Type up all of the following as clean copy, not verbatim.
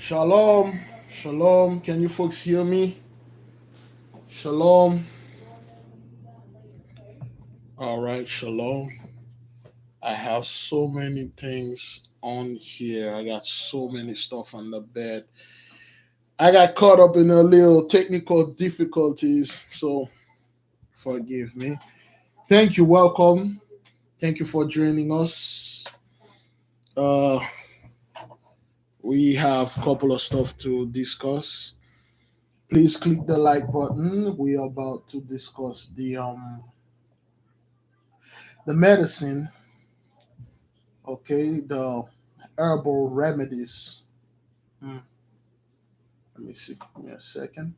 Shalom, shalom. Can you folks hear me? Shalom. All right, shalom. I have so many things on here. I got so many stuff on the bed. I got caught up in a little technical difficulties, so forgive me. Thank you, welcome. Thank you for joining us. Uh, we have a couple of stuff to discuss. Please click the like button. We are about to discuss the medicine, okay, the herbal remedies. Hmm, Let me see. Give me a second.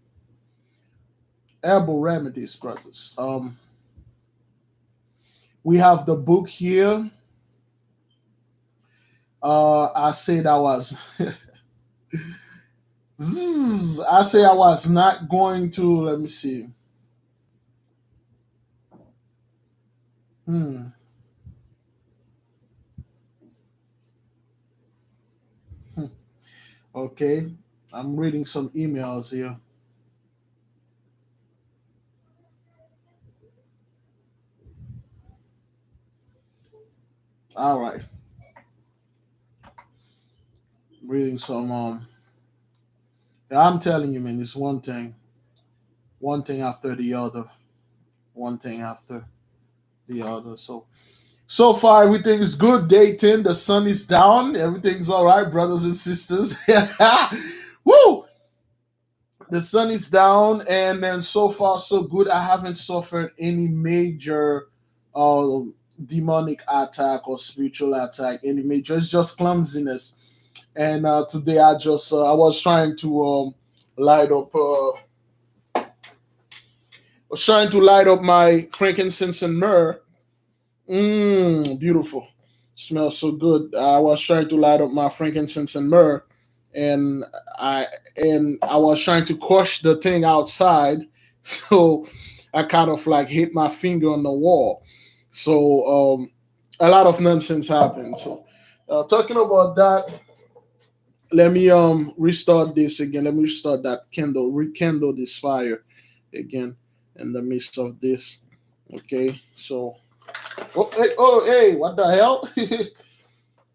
Herbal remedies, brothers. We have the book here. I said I was. I say I was not going to. Let me see. Hmm. hmm, Okay. I'm reading some emails here. All right. Reading some. I'm telling you, man. It's one thing after the other, one thing after the other. So far, everything is good. Day 10, the sun is down. Everything's all right, brothers and sisters. Woo! The sun is down, and then so far, so good. I haven't suffered any major uh, demonic attack or spiritual attack, any major. It's just clumsiness. And today, I was trying to light up. Was trying to light up my frankincense and myrrh. Beautiful. Smells so good. I was trying to light up my frankincense and myrrh, and I I was trying to crush the thing outside, so I kind of like hit my finger on the wall. So a lot of nonsense happened. So talking about that, let me restart this again. Let me restart that candle, rekindle this fire again in the midst of this. Okay, so hey, what the hell?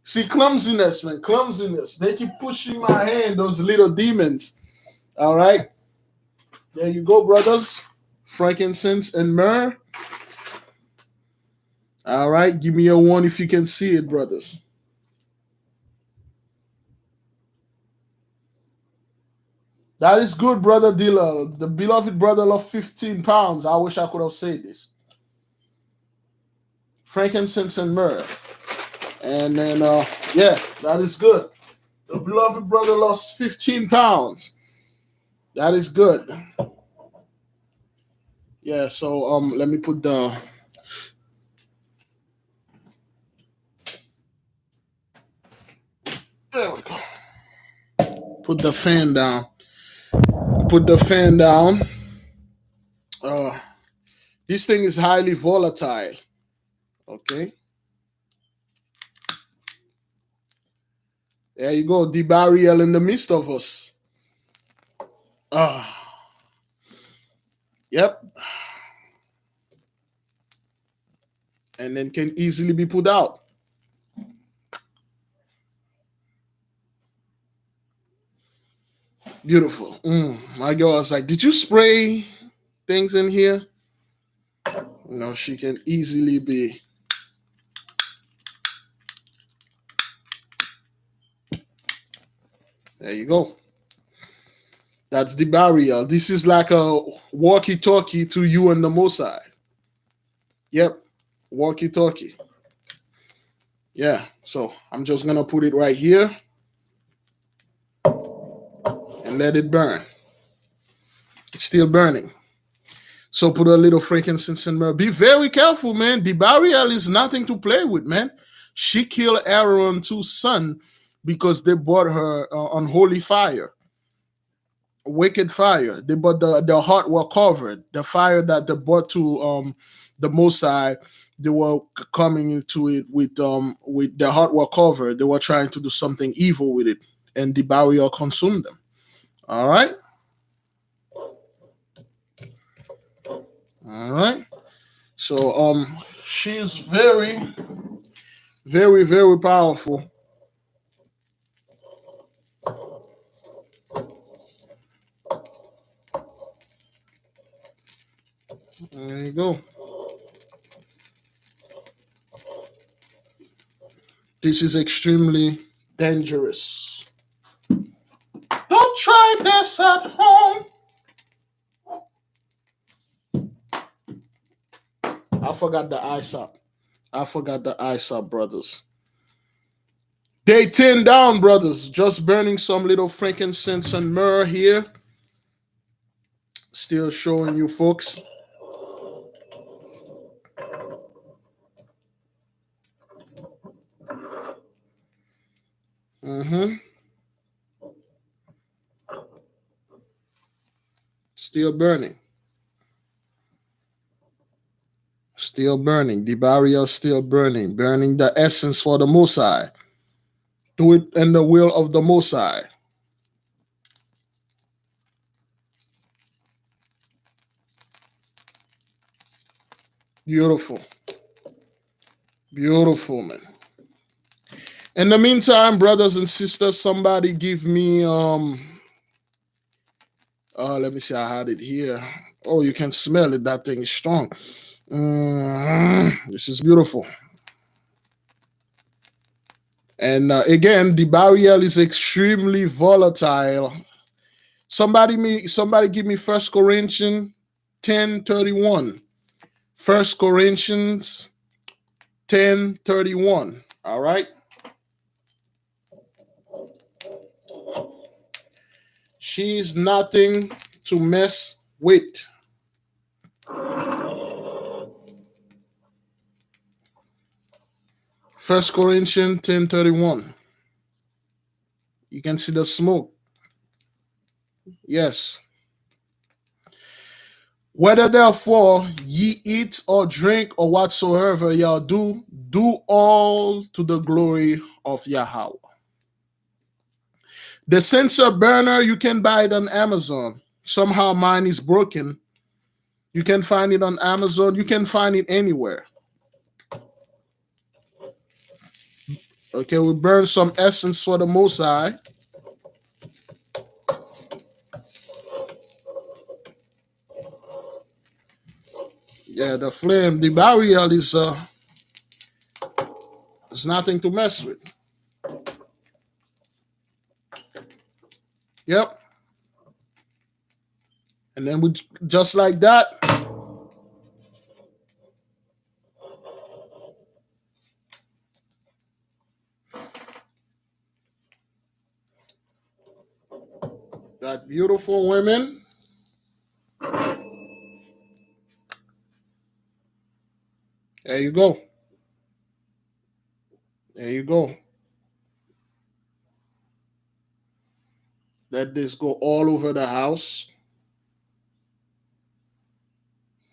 See, clumsiness, man, clumsiness. They keep pushing my hand, those little demons. All right, there you go, brothers. Frankincense and myrrh. All right, give me a one if you can see it, brothers. That is good, brother dealer. The beloved brother of 15 pounds. I wish I could have said this. Frankincense and myrrh. And then, yeah, that is good. The beloved brother lost 15 pounds. That is good. Yeah, so let me put the there we go. Put the fan down. Put the fan down. Uh this thing is highly volatile. Okay. There you go. The burial in the midst of us. Ah, yep. And then can easily be put out. Beautiful. My girl was like, did you spray things in here? No, she can easily be. There you go. That's the burial. This is like a walkie-talkie to you and the Mosai. Yep, walkie-talkie. Yeah, so I'm just gonna put it right here and let it burn. It's still burning. So put a little frankincense and myrrh. Be very careful, man. The burial is nothing to play with, man. She killed Aaron's two sons because they brought her unholy fire, wicked fire. They but the heart were covered. The fire that they brought to the Mosai, they were coming into it with their heart were covered. They were trying to do something evil with it. and the barrier consume them. All right. All right. So she's very, very, very powerful. There you go. This is extremely dangerous. Don't try this at home. I forgot the ice up. I forgot the ice up, brothers. Day 10 down, brothers. Just burning some little frankincense and myrrh here. Still showing you folks. Mm-hmm. Still burning. Still burning. The barrier still burning. Burning the essence for the Most High. Do it in the will of the Most High. Beautiful. Beautiful, man. In the meantime, brothers and sisters, somebody give me let me see, I had it here. Oh, you can smell it. That thing is strong. This is beautiful. And again, the barrier is extremely volatile. Somebody give me 1 Corinthians 10:31. 1 Corinthians 10:31. All right. She's nothing to mess with. First Corinthians 10:31. You can see the smoke. Yes. Whether therefore ye eat or drink or whatsoever y'all do all to the glory of YAHAWAH. The censer burner, you can buy it on Amazon. Somehow mine is broken. You can find it on Amazon. You can find it anywhere. Okay, we burn some essence for the Most High. Yeah, the flame, the barrier is nothing to mess with. Yep. And then we just like that. Got beautiful women. There you go. There you go. Let this go all over the house.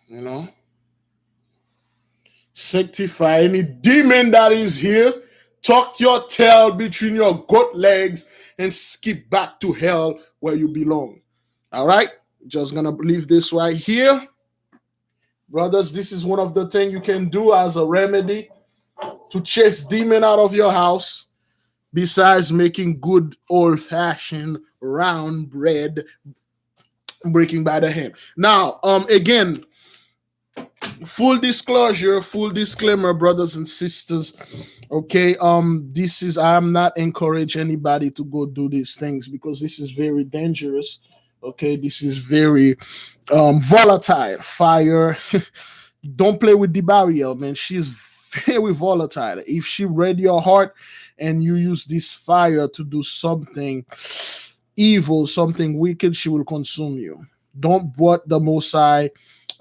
You know. Sanctify any demon that is here. Tuck your tail between your goat legs and skip back to hell where you belong. All right? Just gonna leave this right here. Brothers, this is one of the things you can do as a remedy to chase demon out of your house, besides making good old-fashioned round bread breaking by the hand. Now, again, full disclosure, full disclaimer, brothers and sisters. Okay, I'm not encourage anybody to go do these things because this is very dangerous. Okay, this is very volatile. Fire. Don't play with the barrier, man. She's very volatile. If she read your heart and you use this fire to do something evil, something wicked, she will consume you. Don't put the Most High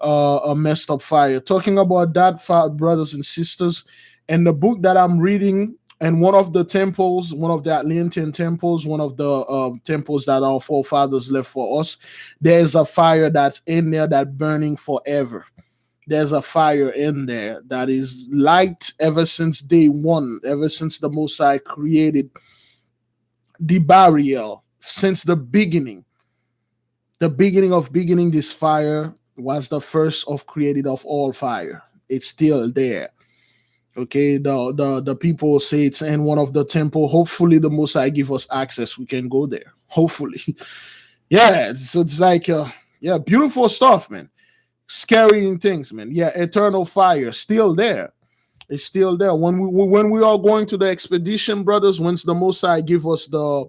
a messed up fire. Talking about that, brothers and sisters, and the book that I'm reading, and one of the temples, one of the Atlantean temples, one of the temples that our forefathers left for us, there's a fire that's in there that burning forever. There's a fire in there that is light ever since day one, ever since the Most High created the barrier since the beginning of beginning. This fire was the first of created of all fire. It's still there. Okay, the people say it's in one of the temple. Hopefully the Most High give us access, we can go there, hopefully. Yeah, it's like yeah, beautiful stuff, man. Scary things, man. Yeah, eternal fire still there. It's still there. When we are going to the expedition, brothers, once the Most High give us the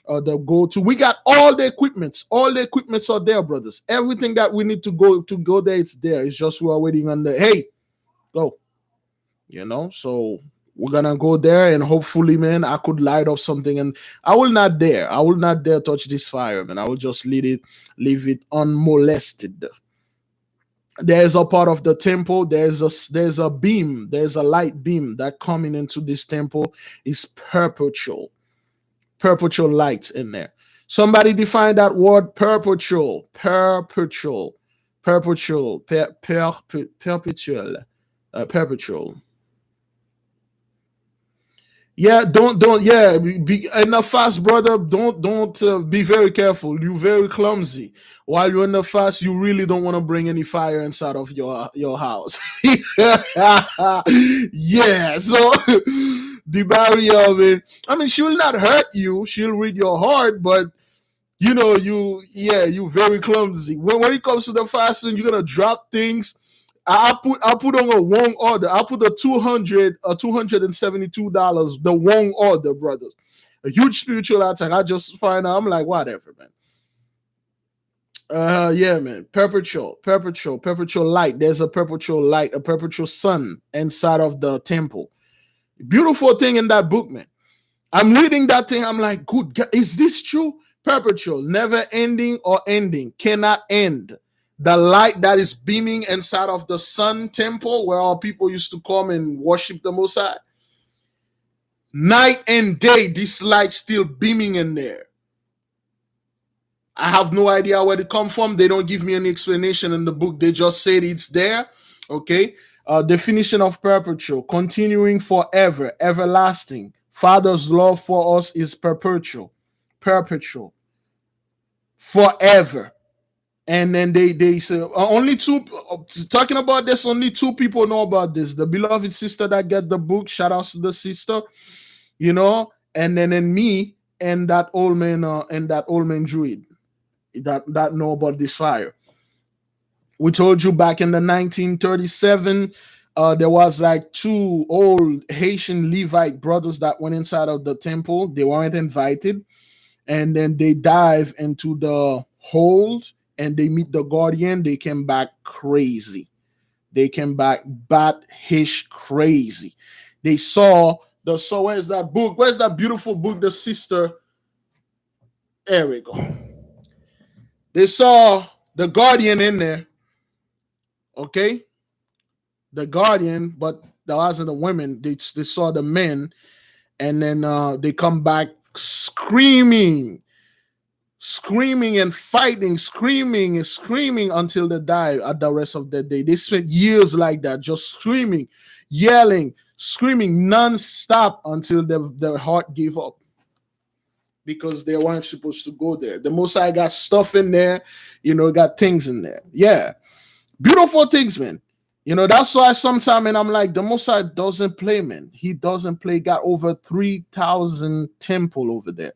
go to, we got all the equipments. All the equipments are there, brothers. Everything that we need to go there, it's there. It's just we are waiting on the hey, go. So we're gonna go there, and hopefully, man, I could light up something, and I will not dare touch this fire, man. I will just leave it unmolested. There's a part of the temple, there's a beam, there's a light beam that coming into this temple is perpetual lights in there. Somebody define that word perpetual, perpetual. Yeah, don't. Yeah, be in the fast, brother. Don't be very careful. You're very clumsy. While you're in the fast, you really don't want to bring any fire inside of your house. Yeah. So the barrier, I mean, she will not hurt you. She'll read your heart, but you very clumsy. When it comes to the fasting, you're gonna drop things. I put on a wrong order. I put a $272, the wrong order, brothers. A huge spiritual attack. I just find out. I'm like, whatever, man. Yeah, man. Perpetual light. There's a perpetual light, a perpetual sun inside of the temple. Beautiful thing in that book, man. I'm reading that thing. I'm like, good God, is this true? Perpetual, never ending or ending, cannot end. The light that is beaming inside of the sun temple where all people used to come and worship the Most High. Night and day, this light still beaming in there. I have no idea where it come from. They don't give me any explanation in the book. They just said it's there. Okay. Definition of perpetual, continuing forever, everlasting. Father's love for us is perpetual, forever. And then they say only two. Talking about this, only two people know about this. The beloved sister that get the book. Shout out to the sister, and then me and that old man druid that know about this fire. We told you back in the 1937, there was like two old Haitian Levite brothers that went inside of the temple. They weren't invited, and then they dive into the hold and they meet the guardian. They came back crazy. They came back bat-hish crazy. They saw where's that book? Where's that beautiful book? The sister. There we go. They saw the guardian in there. Okay. The guardian, but there wasn't the women. They saw the men, and then they come back screaming and fighting, screaming and screaming until they die at the rest of the day. They spent years like that, just screaming, yelling, screaming non-stop until their heart gave up because they weren't supposed to go there. The Most High got stuff in there, got things in there. Yeah. Beautiful things, man. That's why sometimes, and I'm like, the Most High doesn't play, man. He doesn't play. Got over 3,000 temple over there.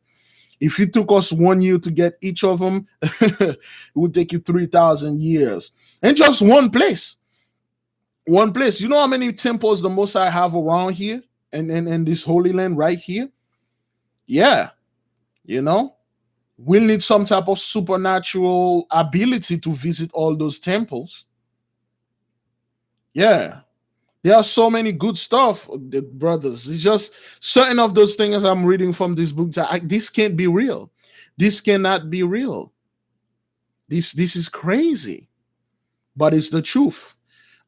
If it took us 1 year to get each of them, it would take you 3,000 years. And just one place. One place. You know how many temples the Most High have around here and this Holy Land right here? Yeah. We'll need some type of supernatural ability to visit all those temples. Yeah. There are so many good stuff, brothers. It's just certain of those things I'm reading from this book. This can't be real. This cannot be real. This is crazy. But it's the truth.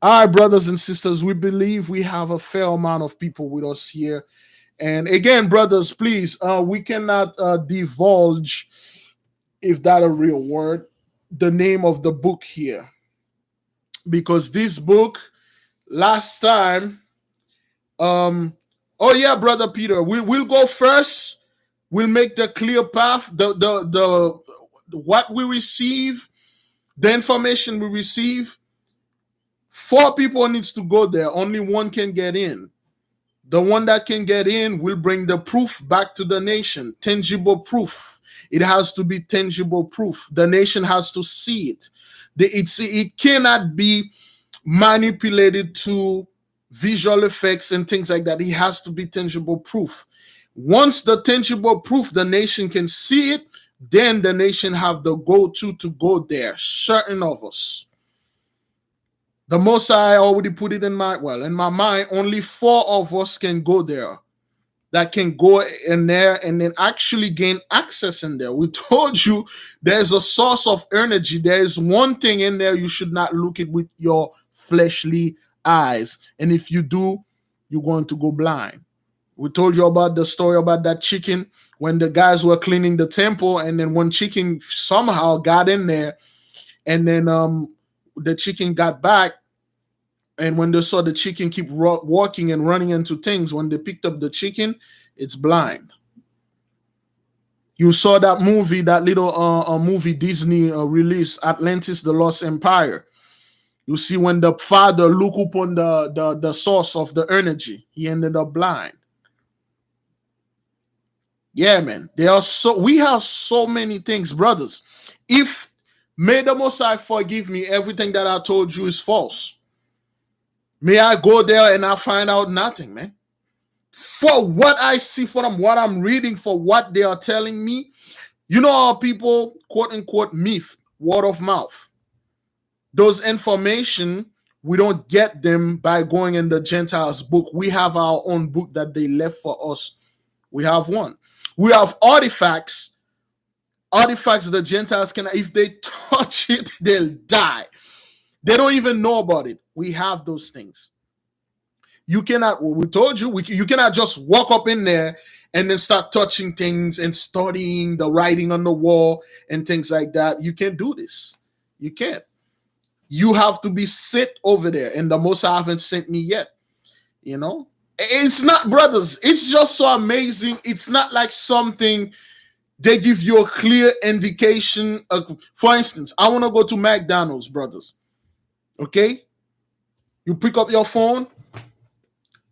All right, brothers and sisters, we believe we have a fair amount of people with us here. And again, brothers, please, we cannot divulge, if that a real word, the name of the book here. Because this book, last time, oh yeah, brother Peter, we'll go first, will make the clear path. The what we receive, the information we receive. 4 people needs to go there. Only one can get in. The one that can get in will bring the proof back to the nation. Tangible proof. It has to be tangible proof. The nation has to see it. It cannot be manipulated to visual effects and things like that. It has to be tangible proof. Once the tangible proof, the nation can see it, then the nation have the go-to to go there. Certain of us. The Most High already put it in my mind, only 4 of us can go there. That can go in there and then actually gain access in there. We told you there's a source of energy. There is one thing in there you should not look at with your fleshly eyes. And if you do, you're going to go blind. We told you about the story about that chicken when the guys were cleaning the temple, and then one chicken somehow got in there, and then the chicken got back. And when they saw the chicken keep walking and running into things, when they picked up the chicken, it's blind. You saw that movie, that little movie Disney released, Atlantis, the Lost Empire. You see when the father looked upon the source of the energy, he ended up blind. Yeah, man. We have so many things, brothers. If may the Most High forgive me, everything that I told you is false. May I go there and I find out nothing, man. For what I see from what I'm reading, for what they are telling me, you know how people, quote unquote, myth, word of mouth. Those information, we don't get them by going in the Gentiles book. We have our own book that they left for us. We have one. We have artifacts. Artifacts the Gentiles can, if they touch it, they'll die. They don't even know about it. We have those things. You cannot, we told you, you cannot just walk up in there and then start touching things and studying the writing on the wall and things like that. You can't do this. You can't. You have to be sent over there. And the Most High haven't sent me yet. You know? It's not, brothers, it's just so amazing. It's not like something they give you a clear indication. For instance, I want to go to McDonald's, brothers. Okay? You pick up your phone,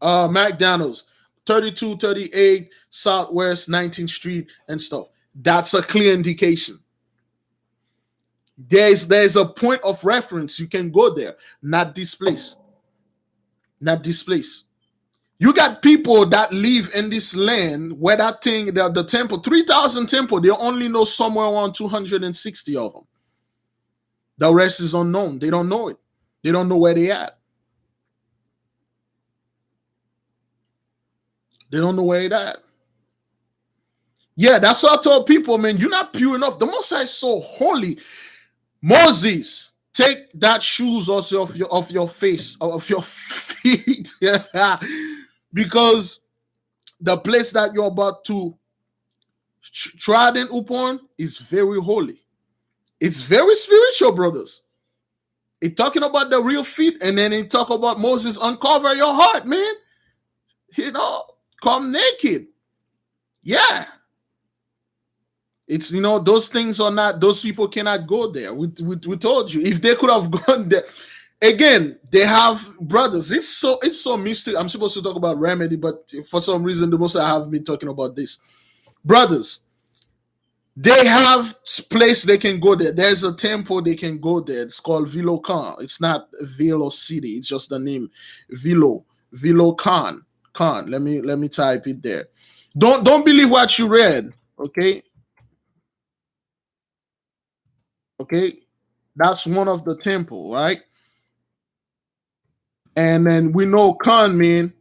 McDonald's, 3238 Southwest 19th Street and stuff. That's a clear indication. There's a point of reference. You can go there. Not this place. Not this place. You got people that live in this land where that thing, the temple, 3,000 temple, they only know somewhere around 260 of them. The rest is unknown. They don't know it. They don't know where they at. They don't know where it at. Yeah, that's what I told people, man. You're not pure enough. The Most High is so holy. Moses, take that shoes also off your face, of your feet. Because the place that you're about to tread upon is very holy. It's very spiritual, brothers. It's talking about the real feet, and then it talk about Moses, uncover your heart, man. You know, come naked. Yeah. It's, you know, those things are not, those people cannot go there. We told you. If they could have gone there, again, they have, brothers, it's so mystic. I'm supposed to talk about remedy, but for some reason, the most I have been talking about this. Brothers, they have place they can go there. There's a temple they can go there. It's called Vilokan. It's not Velo City. It's just the name Vilokan. Let me type it there. Don't believe what you read. Okay. Okay. That's one of the temple, right? And then we know Khan mean,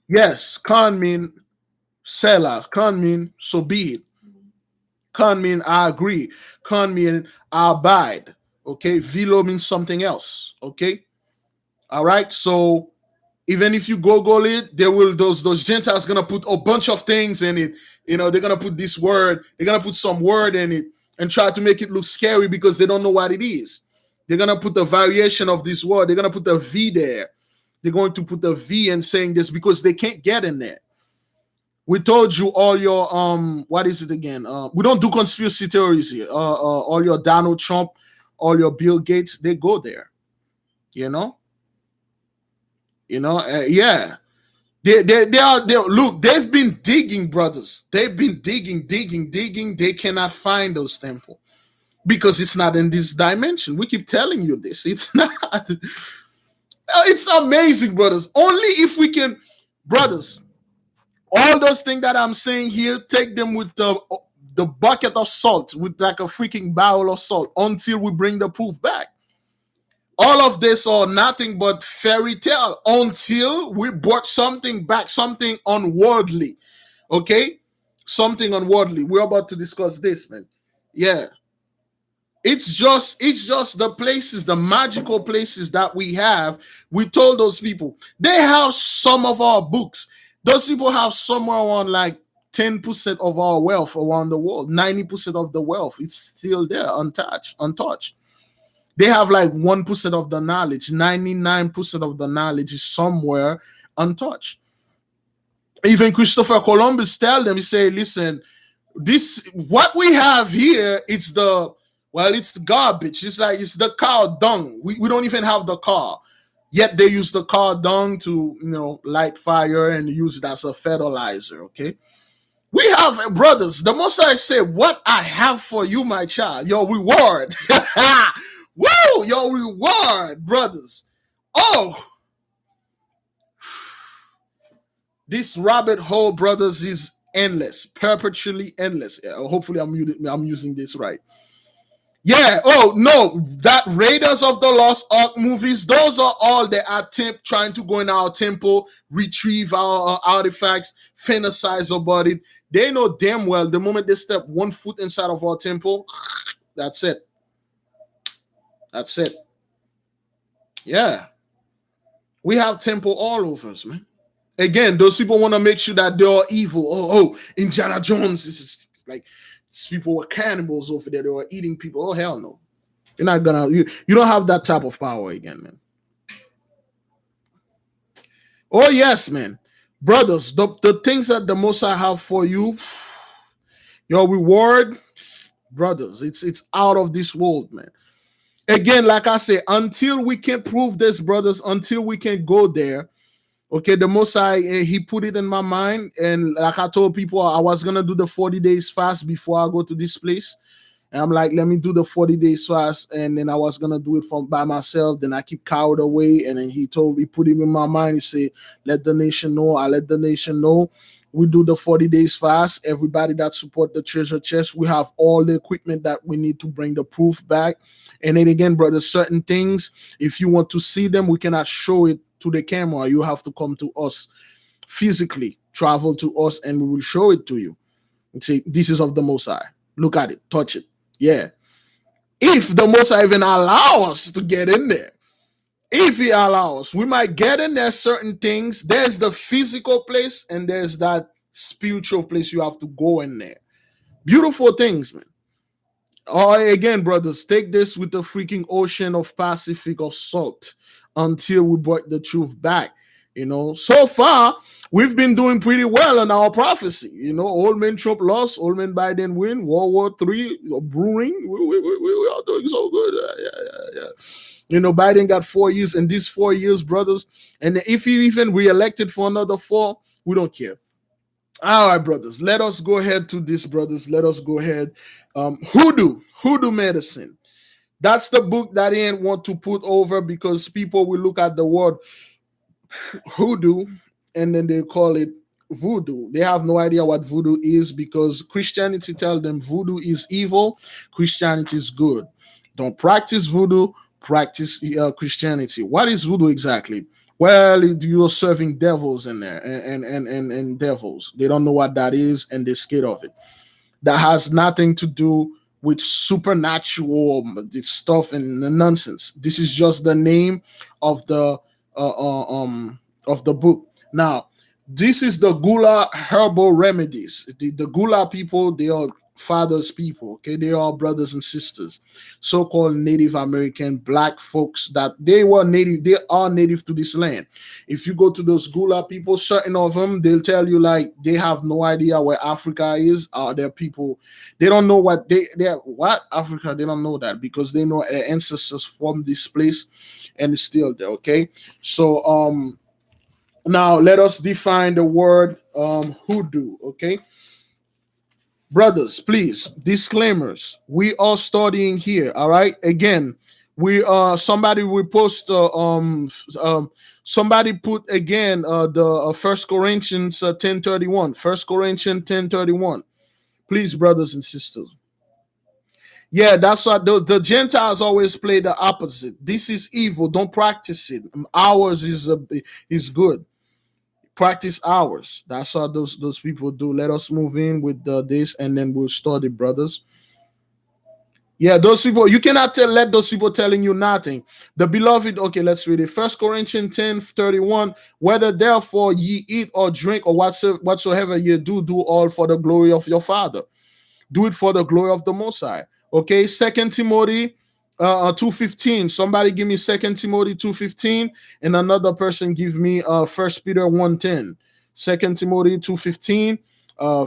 yes, Khan mean Selah. Khan mean so be it. Khan mean I agree. Khan mean I abide. Okay. Vilo means something else. Okay. All right. So even if you Google it, there will those Gentiles gonna put a bunch of things in it. You know, they're gonna put this word, they're gonna put some word in it and try to make it look scary because they don't know what it is. They're gonna put the variation of this word, they're gonna put the V there. They're going to put the V and saying this because they can't get in there. We told you all your what is it again? We don't do conspiracy theories here. All your Donald Trump, all your Bill Gates, they go there. You know, yeah. They look. They've been digging, brothers. They've been digging. They cannot find those temples because it's not in this dimension. We keep telling you this. It's not. It's amazing, brothers. Only if we can, brothers. All those things that I'm saying here, take them with the bucket of salt, with like a freaking barrel of salt, until we bring the proof back. All of this are nothing but fairy tale until we brought something back, something unworldly. Okay? Something unworldly. We're about to discuss this, man. Yeah. It's just the places, the magical places that we have. We told those people they have some of our books. Those people have somewhere around like 10% of our wealth around the world. 90% of the wealth is still there, untouched. They have like 1% of the knowledge. 99% of the knowledge is somewhere untouched. Even Christopher Columbus tell them, he say, listen, this what we have here, it's the garbage. It's like it's the cow dung. We don't even have the car. Yet they use the cow dung to light fire and use it as a fertilizer. Okay. We have brothers. The Most High said, what I have for you, my child, your reward. Woo! Your reward, brothers. Oh, this rabbit hole, brothers, is endless, perpetually endless. Hopefully, I'm using this right. Yeah. Oh no, that Raiders of the Lost Ark movies. Those are all the attempt trying to go in our temple, retrieve our artifacts, fantasize about it. They know damn well the moment they step one foot inside of our temple, that's it. That's it. Yeah. We have temple all over us, man. Again, those people want to make sure that they are evil. Oh, Indiana Jones. This is like these people were cannibals over there. They were eating people. Oh, hell no. You're not gonna you don't have that type of power again, man. Oh, yes, man. Brothers, the things that the Most High have for you, your reward, brothers, it's out of this world, man. Again, like I say, until we can prove this, brothers, until we can go there, okay, the Most High, he put it in my mind. And like I told people, I was going to do the 40 days fast before I go to this place. And I'm like, let me do the 40 days fast. And then I was going to do it by myself. Then I keep cowed away. And then he put it in my mind. He said, let the nation know. I let the nation know. We do the 40 days fast. Everybody that support the treasure chest, we have all the equipment that we need to bring the proof back. And then again, brother, certain things, if you want to see them, we cannot show it to the camera. You have to come to us physically, travel to us, and we will show it to you and say, this is of the Most High. Look at it, touch it. Yeah. If the Most High even allow us to get in there, if he allows us, we might get in there certain things. There's the physical place and there's that spiritual place you have to go in there. Beautiful things, man. Again, brothers, take this with the freaking ocean of Pacific of salt until we brought the truth back. So far, we've been doing pretty well on our prophecy. Old man Trump lost, old man Biden win, World War III brewing. We are doing so good. Yeah. Biden got 4 years, and these 4 years, brothers, and if he even reelected for another 4, we don't care. All right, brothers, let us go ahead to this, brothers. Let us go ahead. Hoodoo medicine. That's the book that I didn't want to put over because people will look at the word hoodoo and then they call it voodoo. They have no idea what voodoo is because Christianity tells them voodoo is evil, Christianity is good. Don't practice voodoo, practice Christianity. What is voodoo exactly? Well, you're serving devils in there and devils. They don't know what that is and they're scared of it. That has nothing to do with supernatural stuff and nonsense. This is just the name of the book. Now, this is the Gula Herbal Remedies. The Gula people, they are father's people. Okay, they are brothers and sisters, so-called Native American black folks that they were native. They are native to this land. If you go to those Gula people, certain of them, they'll tell you like they have no idea where Africa is. Their people, they don't know what they're what Africa. They don't know that because they know their ancestors from this place and it's still there. Okay, so now let us define the word hoodoo. Okay, brothers, please, disclaimers. We are studying here. All right. Again, we somebody will post somebody put again the First Corinthians 10:31. First Corinthians 10:31. Please, brothers and sisters. Yeah, that's what the Gentiles always play the opposite. This is evil. Don't practice it. Ours is good. Practice ours. That's what those people do. Let us move in with this, and then we'll study, brothers. Yeah, those people, you cannot let those people telling you nothing. The beloved, okay, let's read it. First Corinthians 10:31. Whether therefore ye eat or drink or whatsoever ye do all for the glory of your Father. Do it for the glory of the Most High. Okay, Second Timothy 2:15. Somebody give me Second Timothy 2:15, and another person give me First Peter 1:10. Second Timothy 2:15,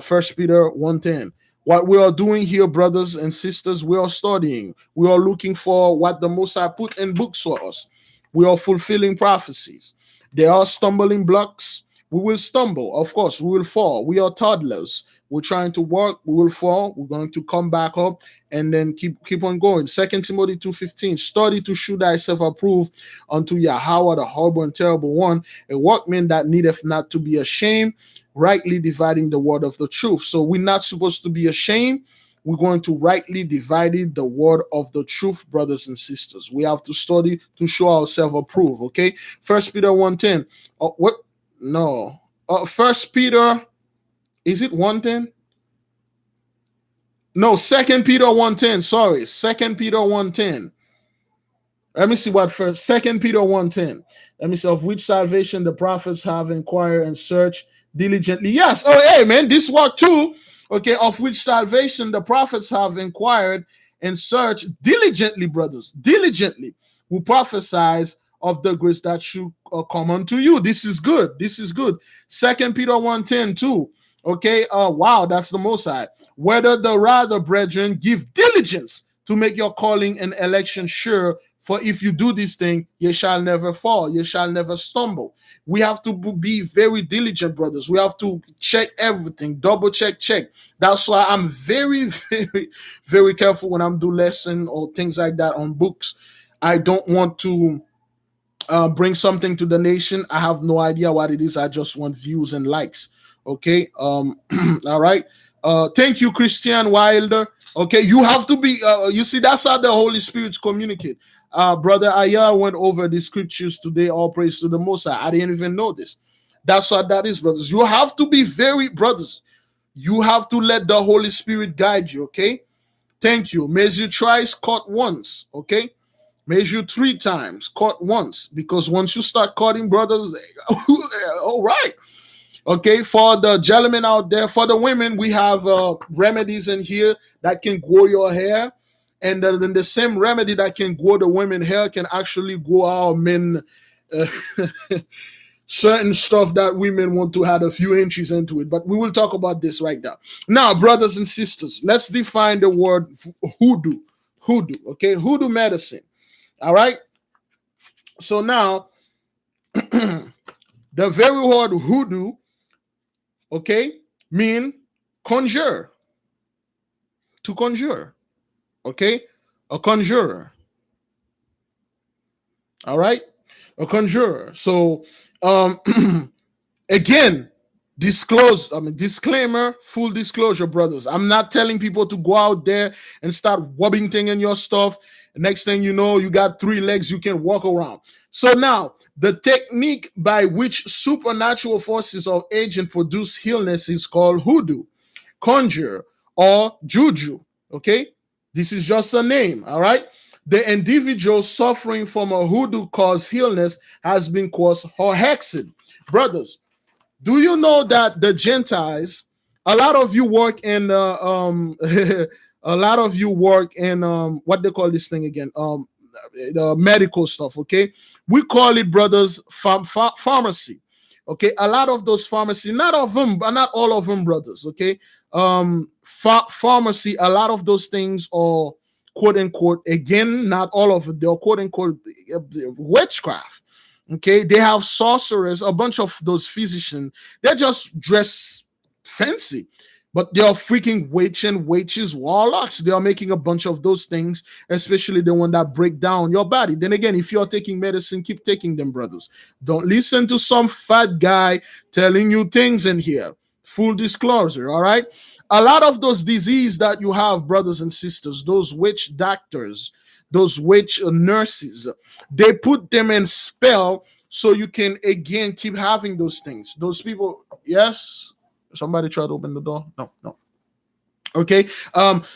First Peter 1:10. What we are doing here, brothers and sisters, we are studying. We are looking for what the Most High put in books for us. We are fulfilling prophecies. There are stumbling blocks. We will stumble. Of course, we will fall. We are toddlers. We're trying to work. We will fall. We're going to come back up and then keep on going. Second Timothy 2:15. Study to show thyself approved unto YAHAWAH, the humble and terrible one, a workman that needeth not to be ashamed, rightly dividing the word of the truth. So we're not supposed to be ashamed. We're going to rightly divide the word of the truth, brothers and sisters. We have to study to show ourselves approved. Okay. First Peter 1:10. What? No. First Peter. Is it 1:10? No, Second Peter 1:10. Sorry, Second Peter 1:10. Let me see what first. Second Peter 1:10. Let me see, of which salvation the prophets have inquired and searched diligently. Yes. Oh, hey, man, this work too. Okay, of which salvation the prophets have inquired and searched diligently, brothers, diligently, who prophesies of the grace that should come unto you. This is good. This is good. Second Peter 1:10 too. Okay, wow, that's the Most High. Whether the rather, brethren, give diligence to make your calling and election sure. For if you do this thing, ye shall never fall, ye shall never stumble. We have to be very diligent, brothers. We have to check everything, double check. That's why I'm very, very, very careful when I'm doing lesson or things like that on books. I don't want to bring something to the nation. I have no idea what it is. I just want views and likes. Okay. All right. Thank you, Christian Wilder. Okay, you have to be. You see, that's how the Holy Spirit communicate. Brother Aya went over the scriptures today. All praise to the Most High. I didn't even know this. That's what that is, brothers. You have to be very, brothers. You have to let the Holy Spirit guide you. Okay. Thank you. Measure twice, cut once. Okay. Measure 3 times, cut once. Because once you start cutting, brothers, all right. Okay, for the gentlemen out there, for the women, we have remedies in here that can grow your hair. And then the same remedy that can grow the women hair can actually grow our men certain stuff that women want to add a few inches into it. But we will talk about this right now. Now, brothers and sisters, let's define the word hoodoo. Hoodoo, okay? Hoodoo medicine. All right? So now, the very word hoodoo, okay, mean conjure. To conjure. Okay? A conjurer. All right? A conjurer. So, again, disclaimer, full disclosure, brothers. I'm not telling people to go out there and start wobbing thing in your stuff. Next thing you know, you got 3 legs, you can walk around. So now, the technique by which supernatural forces of agent produce illness is called hoodoo, conjure, or juju. Okay? This is just a name, all right? The individual suffering from a hoodoo-caused illness has been caused or hexed. Brothers, do you know that the Gentiles A lot of you work in a lot of you work in what they call this thing again, the medical stuff. Okay, we call it, brothers, pharmacy. Okay, a lot of those pharmacy, not of them, but not all of them, brothers. Okay, pharmacy, a lot of those things are quote unquote, again, not all of it, they're quote unquote witchcraft. Okay, they have sorcerers, a bunch of those physicians. They're just dressed fancy, but they are freaking witches, warlocks. They are making a bunch of those things, especially the one that break down your body. Then again, if you're taking medicine, keep taking them, brothers. Don't listen to some fat guy telling you things in here. Full disclosure, all right? A lot of those disease that you have, brothers and sisters, those witch doctors, those witch nurses, they put them in spell so you can again keep having those things. Those people, yes. Somebody try to open the door. No, no. Okay,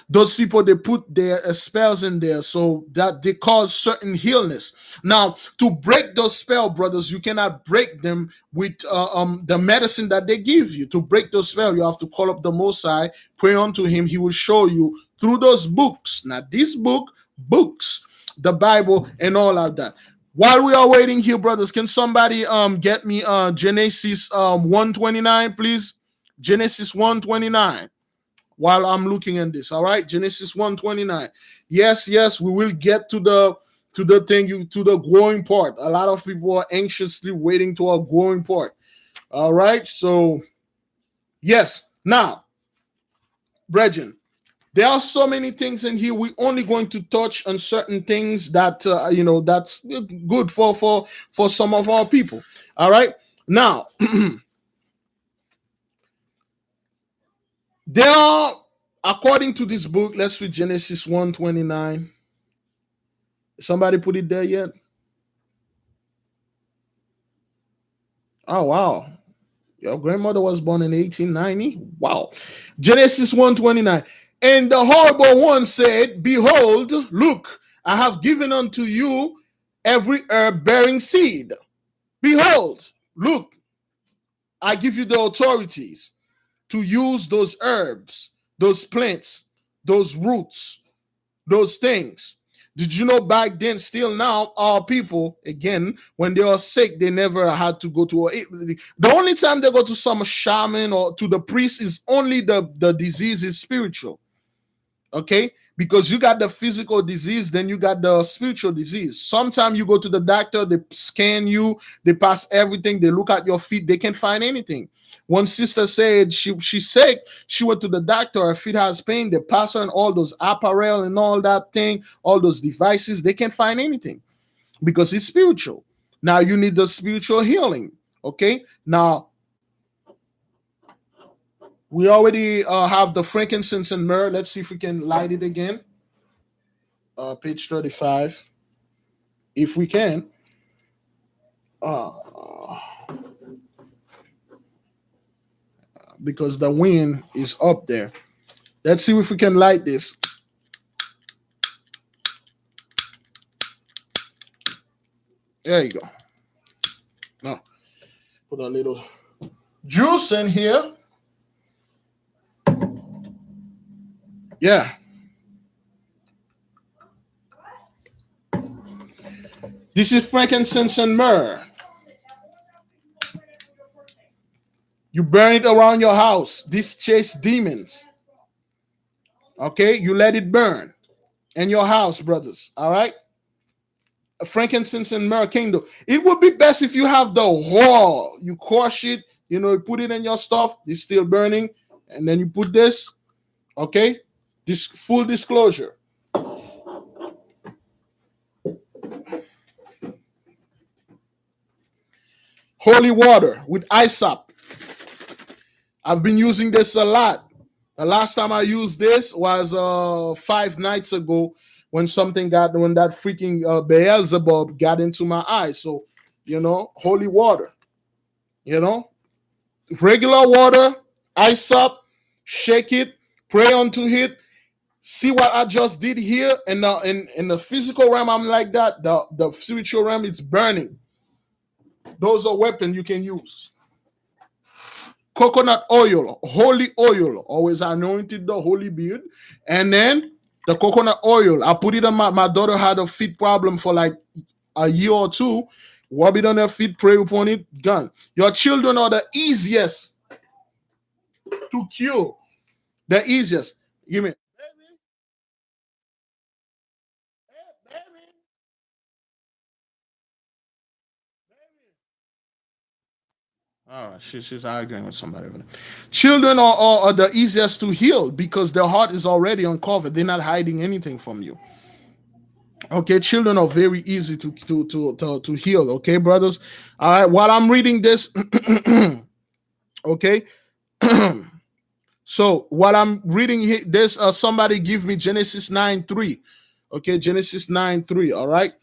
those people, they put their spells in there so that they cause certain illness. Now, to break those spell, brothers, you cannot break them with the medicine that they give you. To break those spell, you have to call up the Most High, pray unto Him. He will show you through those books. Not this book, books, the Bible, and all of that. While we are waiting here, brothers, can somebody get me Genesis 129, please? Genesis 129. While I'm looking at this, all right, Genesis 129. Yes, we will get to the thing, to the growing part. A lot of people are anxiously waiting to our growing part. All right, so yes, now, brethren, there are so many things in here. We're only going to touch on certain things that that's good for some of our people. All right, now. There are, according to this book, let's read Genesis 129. Somebody put it there yet? Oh, wow. Your grandmother was born in 1890? Wow. Genesis 129. And the horrible one said, behold, look, I have given unto you every herb bearing seed. Behold, look, I give you the authorities to use those herbs, those plants, those roots, those things. Did you know back then, still now, our people, again, when they are sick, they never had to go to the only time they go to some shaman or to the priest is only the disease is spiritual. Okay, because you got the physical disease, then you got the spiritual disease. Sometimes you go to the doctor, they scan you, they pass everything, they look at your feet, they can't find anything. One sister said she's sick, she went to the doctor, her feet has pain, they pass her on all those apparel and all that thing, all those devices, they can't find anything because it's spiritual. Now you need the spiritual healing. Okay, now we already have the frankincense and myrrh. Let's see if we can light it again. Page 35. If we can. Because the wind is up there. Let's see if we can light this. There you go. Now, put a little juice in here. Yeah. This is frankincense and myrrh. You burn it around your house. This chase demons. Okay, you let it burn in your house, brothers. All right. Frankincense and myrrh kingdom. It would be best if you have the raw. You crush it. You put it in your stuff. It's still burning, and then you put this. Okay. This full disclosure. Holy water with hyssop. I've been using this a lot. The last time I used this was 5 nights ago when that freaking Beelzebub got into my eye. So, holy water. Regular water, hyssop, shake it, pray unto it. See what I just did here, and in the physical realm, I'm like that. The spiritual realm, it's burning. Those are weapons you can use. coconut oil, holy oil, always anointed the holy beard, and then the coconut oil. I put it on my daughter had a feet problem for like a year or two. Rub it on her feet, pray upon it, gone. Your children are the easiest to cure. The easiest. Give me. All right, she's arguing with somebody over there. Children are the easiest to heal because their heart is already uncovered. They're not hiding anything from you. Okay, children are very easy to heal. Okay, brothers. All right, while I'm reading this, okay. So while I'm reading this, somebody give me Genesis 9:3. Okay, Genesis 9:3. All right.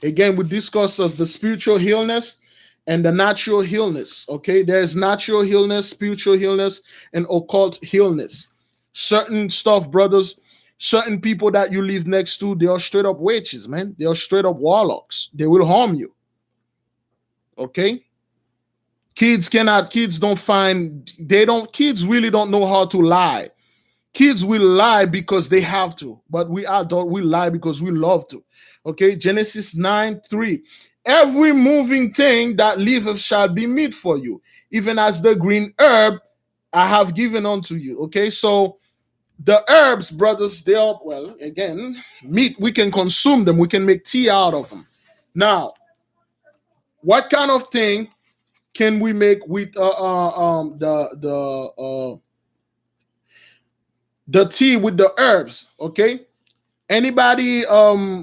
Again, we discuss the spiritual illness and the natural illness. Okay, there's natural illness, spiritual illness, and occult illness. Certain stuff, brothers, certain people that you live next to, they are straight up witches, man. They are straight up warlocks. They will harm you. Okay. Kids don't find, kids really don't know how to lie. Kids will lie because they have to, but we adult we lie because we love to. Okay, Genesis 9:3. Every moving thing that liveth shall be meat for you, even as the green herb I have given unto you. Okay, so the herbs, brothers, they are, well, again, meat, we can consume them, we can make tea out of them. Now, what kind of thing can we make with the tea with the herbs? Okay, anybody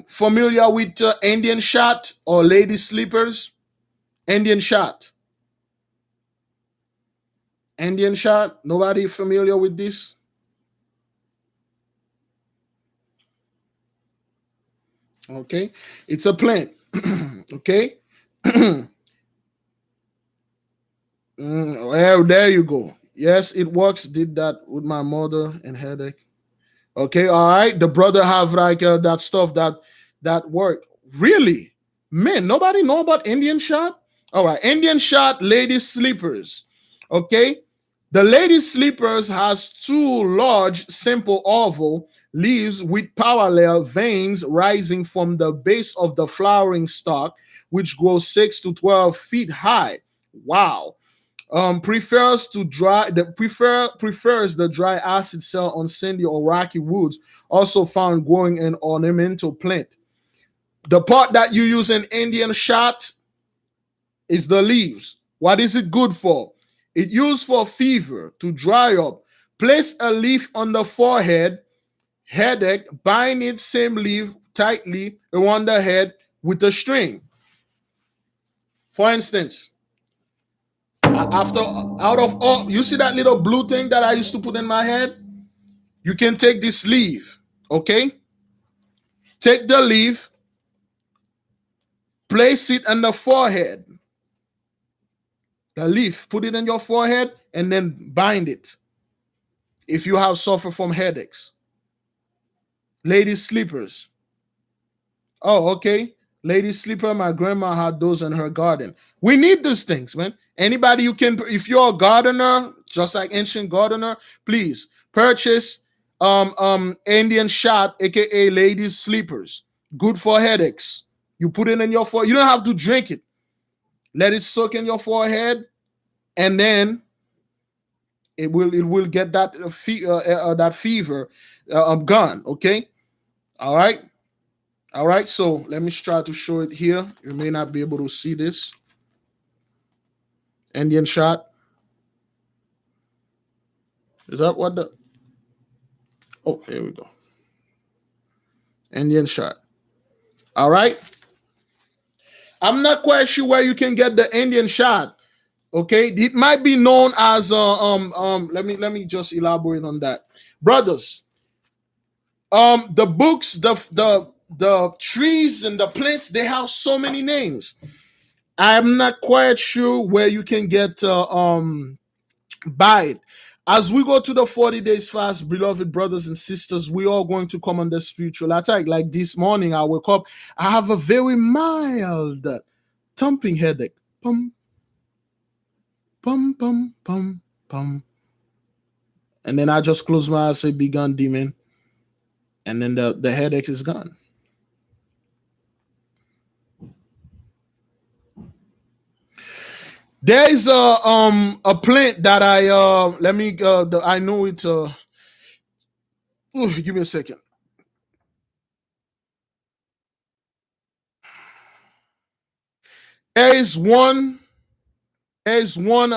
familiar with Indian shot or lady sleepers? Indian shot. Indian shot. Nobody familiar with this? Okay, it's a plant. Okay. Well, there you go. Yes, it works. Did that with my mother and headache. Okay, all right. The brother have like that stuff that work. Really, man. Nobody know about Indian shot. All right, Indian shot, lady sleepers. Okay, the lady sleepers has two large, simple oval leaves with parallel veins rising from the base of the flowering stalk, which grows 6 to 12 feet high. Wow. Prefers the dry acid cell on sandy or rocky woods, also found growing in ornamental plant. The part that you use in Indian shot is the leaves. What is it good for? It used for fever, to dry up. Place a leaf on the forehead, headache, bind it same leaf tightly around the head with a string. For instance, after out of all, you see that little blue thing that I used to put in my head? You can take this leaf, okay? Take the leaf, place it on the forehead. The leaf, put it on your forehead and then bind it. If you have suffer from headaches. Ladies sleepers. Oh, okay. Lady sleeper, my grandma had those in her garden. We need these things, man. Anybody you can, if you're a gardener, just like ancient gardener, please purchase Indian shot, aka ladies sleepers. Good for headaches. You put it in your forehead. You don't have to drink it. Let it soak in your forehead, and then it will get that that fever gone. Okay, all right. All right, so let me try to show it here. You may not be able to see this. Indian shot. Is that what the... Oh, here we go. Indian shot. All right. I'm not quite sure where you can get the Indian shot. Okay, it might be known as let me just elaborate on that. Brothers, the books, the trees and the plants, they have so many names. I'm not quite sure where you can get buy it. As we go to the 40 days fast, beloved brothers and sisters, we are going to come under spiritual attack. Like this morning, I woke up, I have a very mild thumping headache. Pum, pum, pum, pum, pum. And then I just close my eyes, say, "Be gone, demon," and then the headache is gone. There is a plant that I let me I know it. Give me a second. There is one. There's one.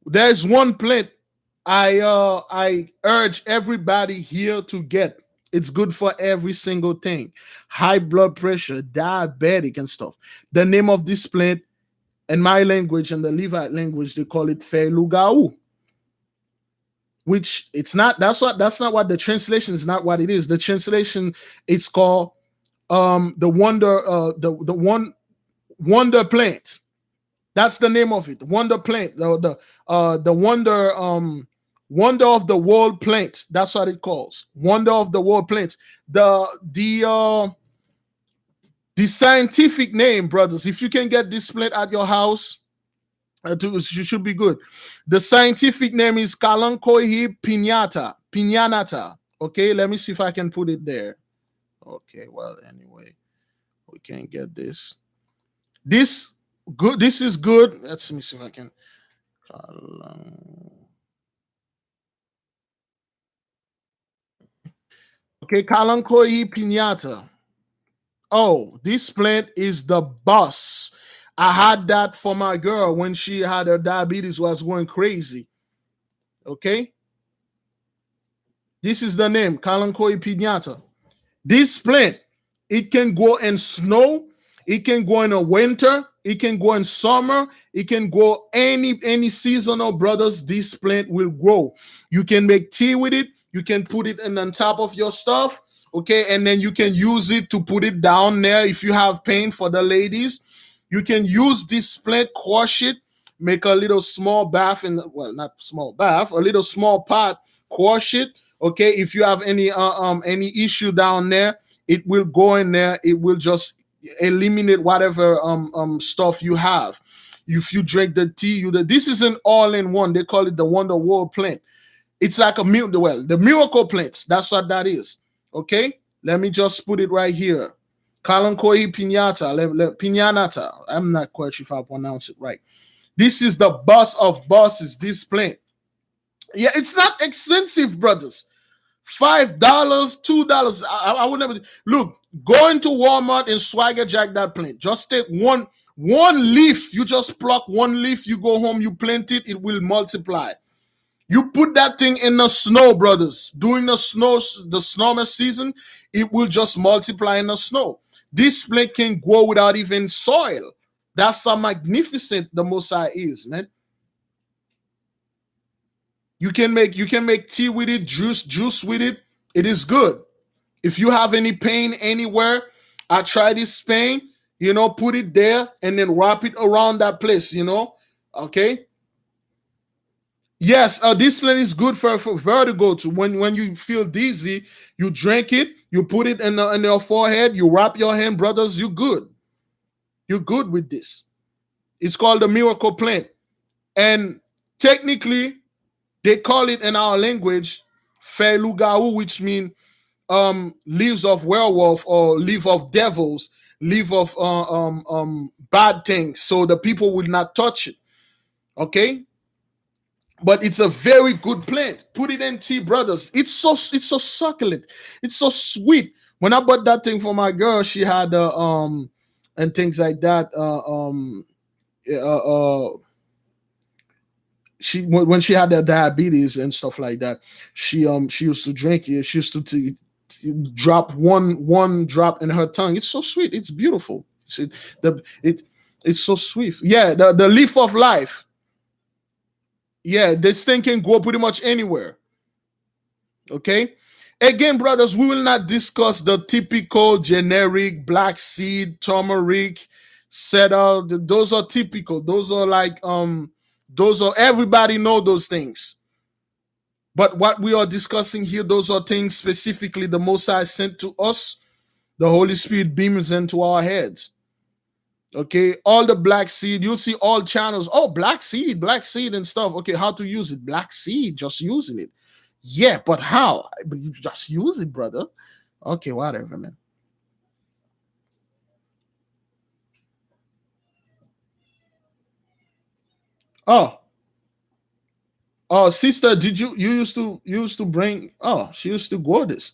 There's one plant I urge everybody here to get. It's good for every single thing. High blood pressure, diabetic, and stuff. The name of this plant in my language and the Levite language, they call it Felugau. Which it's not, that's not what the translation is, not what it is. The translation, it's called the wonder plant. That's the name of it. Wonder plant. The wonder of the world plant. That's what it calls. Wonder of the world plant. The scientific name, brothers. If you can get this plant at your house, you should be good. The scientific name is Kalankohi pinyanata. Okay, let me see if I can put it there. Okay, well, anyway, we can't get this. This good. This is good. Let's me see if I can. Okay, Kalankohi pinata. Oh, this plant is the boss. I had that for my girl when she had her diabetes, was going crazy. Okay, this is the name, Kalankohi pinata. This plant, it can go in snow, it can go in a winter, it can go in summer, it can go any seasonal, brothers. This plant will grow. You can make tea with it, you can put it on top of your stuff, okay, and then you can use it to put it down there if you have pain. For the ladies, you can use this plant, quash it, make a little small bath in, well, not small bath, a little small pot, quash it. Okay, if you have any issue down there, it will go in there. It will just eliminate whatever stuff you have. If you drink the tea, this is an all-in-one. They call it the Wonder World plant. It's like the miracle plants. That's what that is. Okay, let me just put it right here. Kalankoi pinyanata. I'm not quite sure if I pronounce it right. This is the boss of bosses. This plant. Yeah, it's not expensive, brothers. $5, $2. I would never look. Go into Walmart and swagger jack that plant. Just take one leaf. You just pluck one leaf. You go home. You plant it. It will multiply. You put that thing in the snow, brothers. During the snowman season, it will just multiply in the snow. This plant can grow without even soil. That's how magnificent the Most High is, man. You can make tea with it, juice with it. It is good. If you have any pain anywhere, I try this pain, put it there and then wrap it around that place, Okay. Yes, this plant is good for vertigo too. When you feel dizzy, you drink it, you put it in your forehead, you wrap your hand, brothers. You good. You're good with this. It's called the miracle plant, and technically, they call it in our language Felugau, which means leaves of werewolf or leaf of devils, leaf of bad things. So the people will not touch it. Okay? But it's a very good plant. Put it in tea, brothers. It's so succulent. It's so sweet. When I bought that thing for my girl, she had and things like that. She when she had the diabetes and stuff like that, she used to drink it. She used to drop one drop in her tongue. It's so sweet. It's beautiful. It's so sweet. Yeah, the leaf of life. Yeah, this thing can go pretty much anywhere. Okay. Again, brothers, we will not discuss the typical generic black seed, turmeric, cedar. Those are typical. Those are like those are, everybody know those things. But what we are discussing here, those are things specifically the Most High sent to us The Holy Spirit beams into our heads. Okay, all the black seed, you'll see all channels. Oh, black seed and stuff. Okay, how to use it? Black seed, just using it. Yeah, but how? Just use it, brother. Okay, whatever, man. Oh, oh, sister, did you used to bring? Oh, she used to go this.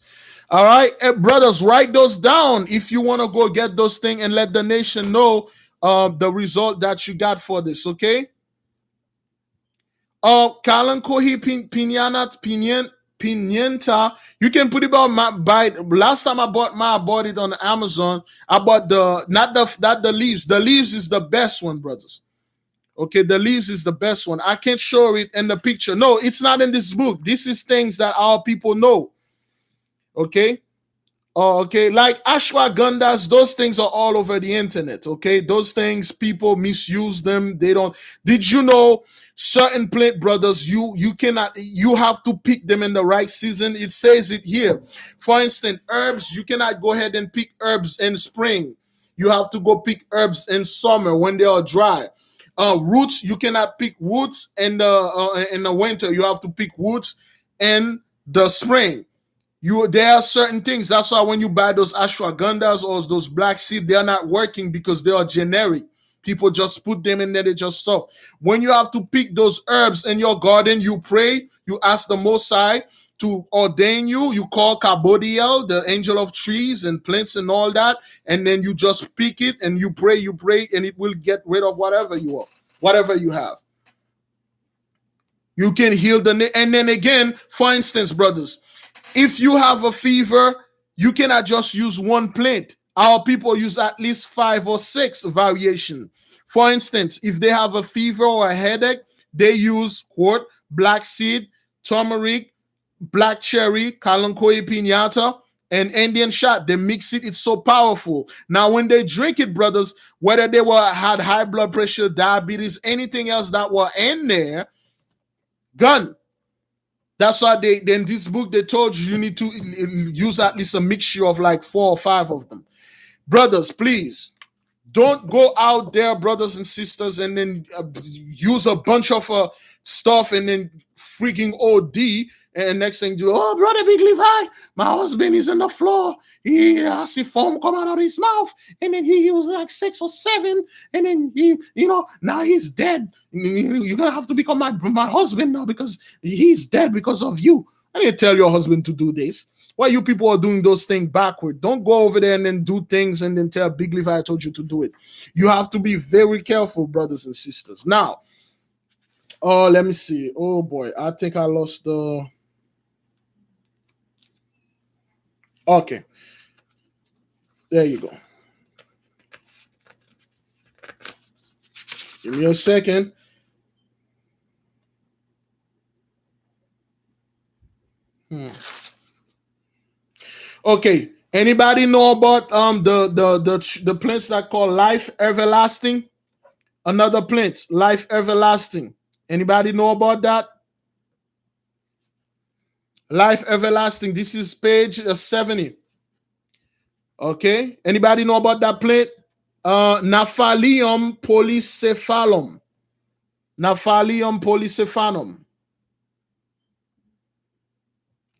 All right, brothers, write those down if you want to go get those things and let the nation know the result that you got for this. Okay. Kalankohi Pinienta. You can put it on my buy. Last time I bought it on Amazon. I bought the not the leaves. The leaves is the best one, brothers. Okay, the leaves is the best one. I can't show it in the picture. No, it's not in this book. This is things that our people know. Okay. Oh, okay, like ashwagandhas, those things are all over the internet. Okay, those things people misuse them. They don't. Did you know certain plant, brothers? You cannot. You have to pick them in the right season. It says it here. For instance, herbs. You cannot go ahead and pick herbs in spring. You have to go pick herbs in summer when they are dry. Roots. You cannot pick roots in the winter. You have to pick roots in the spring. There are certain things. That's why when you buy those ashwagandhas or those black seed, they're not working because they are generic. People just put them in there, they just stuff. When you have to pick those herbs in your garden, you pray, you ask the Most High to ordain you. You call Kabodiel, the angel of trees and plants and all that, and then you just pick it and you pray, and it will get rid of whatever you are, whatever you have. You can heal and then again, for instance, brothers, if you have a fever, you cannot just use one plant. Our people use at least 5 or 6 variation. For instance, if they have a fever or a headache, they use quart, black seed, turmeric, black cherry, kalanchoe piñata, and Indian shot. They mix it. It's so powerful. Now, when they drink it, brothers, whether they had high blood pressure, diabetes, anything else that were in there, gone. That's why in this book they told you need to use at least a mixture of like 4 or 5 of them. Brothers, please don't go out there, brothers and sisters, and then use a bunch of stuff and then freaking OD. And next thing you do, oh, brother Big Levi, my husband is on the floor. I see foam come out of his mouth. And then he was like 6 or 7. And then now he's dead. You're going to have to become my husband now because he's dead because of you. I didn't tell your husband to do this. Why you people are doing those things backward? Don't go over there and then do things and then tell Big Levi I told you to do it. You have to be very careful, brothers and sisters. Now, let me see. Oh boy, I think I lost the. Okay. There you go. Give me a second. Okay. Anybody know about the plants that call life everlasting? Another plant, life everlasting. Anybody know about that? Life everlasting. This is page 70. Okay. Anybody know about that plant? Naphalium polycephalum. Naphalium polycephalum.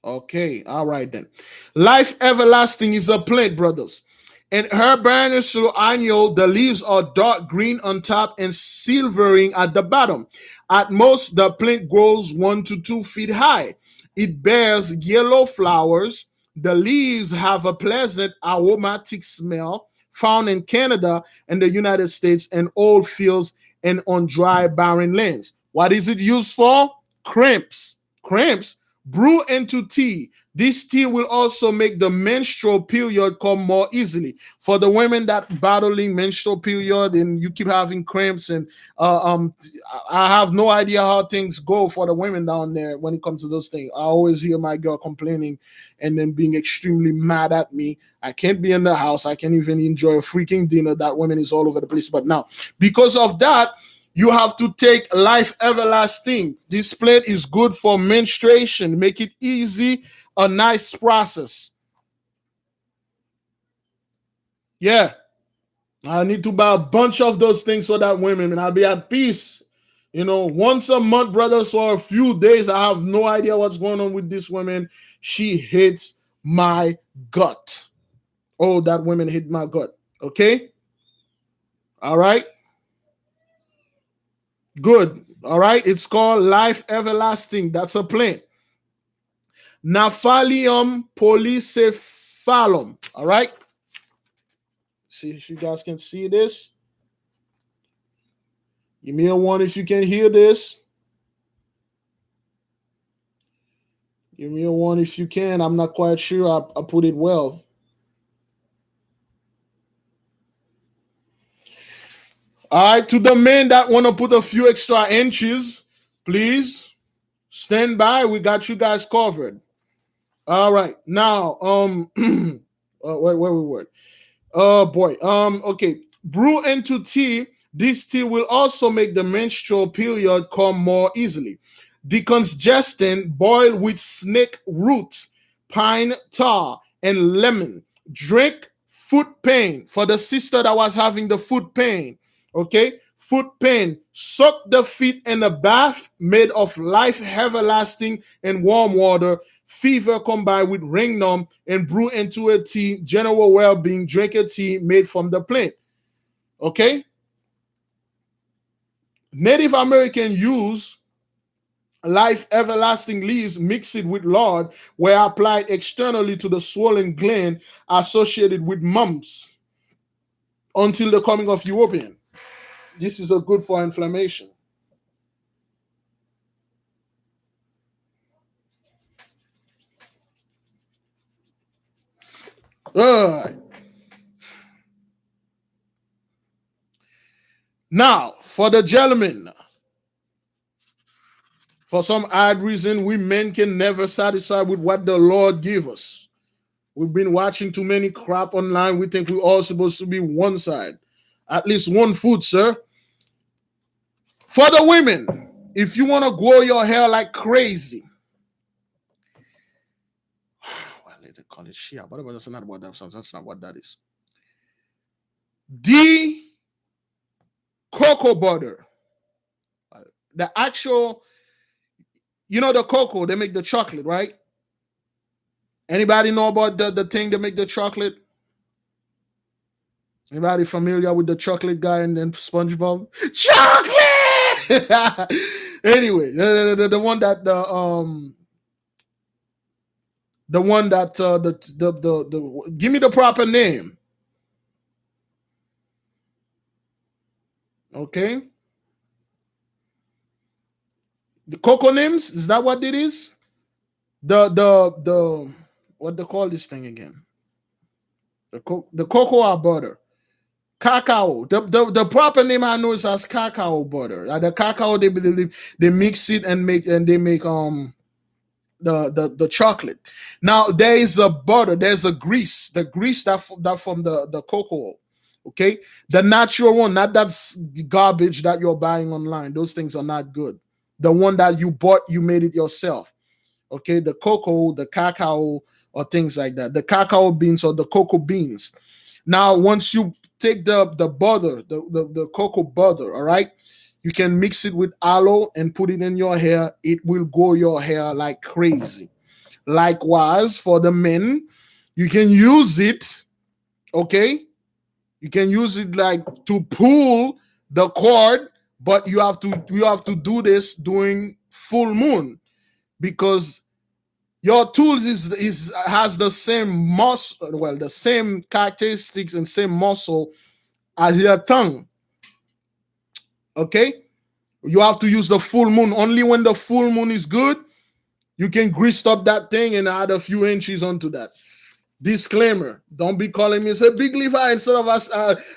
Okay. All right then. Life everlasting is a plant, brothers. And Herbal annual, the leaves are dark green on top and silvering at the bottom. At most, the plant grows 1 to 2 feet high. It bears yellow flowers. The leaves have a pleasant aromatic smell found in Canada and the United States and old fields and on dry, barren lands. What is it used for? Cramps. Cramps. Brew into tea. This tea will also make the menstrual period come more easily. For the women that battling menstrual period and you keep having cramps and I have no idea how things go for the women down there when it comes to those things. I always hear my girl complaining and then being extremely mad at me. I can't be in the house. I can't even enjoy a freaking dinner. That woman is all over the place. But now, because of that, you have to take life everlasting. This plant is good for menstruation. Make it easy, a nice process. Yeah. I need to buy a bunch of those things for that women, and I'll be at peace. Once a month, brothers, for a few days, I have no idea what's going on with this woman. She hates my gut. Oh, that woman hit my gut. Okay? All right? Good. All right? It's called Life Everlasting. That's a plant. Naphalium polycephalum. All right? See if you guys can see this. Give me a one if you can hear this. Give me a one if you can. I'm not quite sure I put it well. All right, to the men that want to put a few extra inches, please stand by. We got you guys covered. All right, now, where we were? Oh boy. Okay. Brew into tea. This tea will also make the menstrual period come more easily. Decongestant, boil with snake root, pine tar, and lemon. Drink foot pain for the sister that was having the foot pain. Okay, foot pain. Soak the feet in a bath made of life everlasting and warm water. Fever combined with ringnum and brew into a tea. General well-being. Drink a tea made from the plant. Okay. Native American use life everlasting leaves, mix it with lard, were applied externally to the swollen gland associated with mumps until the coming of European. This is a good for inflammation. All right. Now, for the gentlemen, for some odd reason, we men can never satisfy with what the Lord give us. We've been watching too many crap online. We think we're all supposed to be one side. At least one foot, sir. For the women, if you want to grow your hair like crazy, well, they call it Shia, but that's not what that's not what that is. The cocoa butter, the actual, the cocoa, they make the chocolate, right? Anybody know about the thing that make the chocolate? Anybody familiar with the chocolate guy and then SpongeBob? Chocolate! Anyway, the one that the one that the give me the proper name. Okay. The cocoa names, is that what it is? The what they call this thing again? The cocoa butter. Cacao. The proper name I know is as cacao butter. The cacao they mix it and they make the chocolate. Now there is a butter, there's a grease, the grease that from the cocoa. Okay, the natural one, not that's garbage that you're buying online. Those things are not good. The one that you bought, you made it yourself. Okay, the cocoa, the cacao, or things like that. The cacao beans or the cocoa beans. Now, once you take the butter, the cocoa butter, all right, you can mix it with aloe and put it in your hair. It will grow your hair like crazy. Likewise, for the men, you can use it, okay? You can use it like to pull the cord, but you have to do this during full moon because your tools is has the same muscle, well, the same characteristics and same muscle as your tongue. Okay? You have to use the full moon. Only when the full moon is good, you can grease up that thing and add a few inches onto that. Disclaimer: don't be calling me and say Big Levi instead of us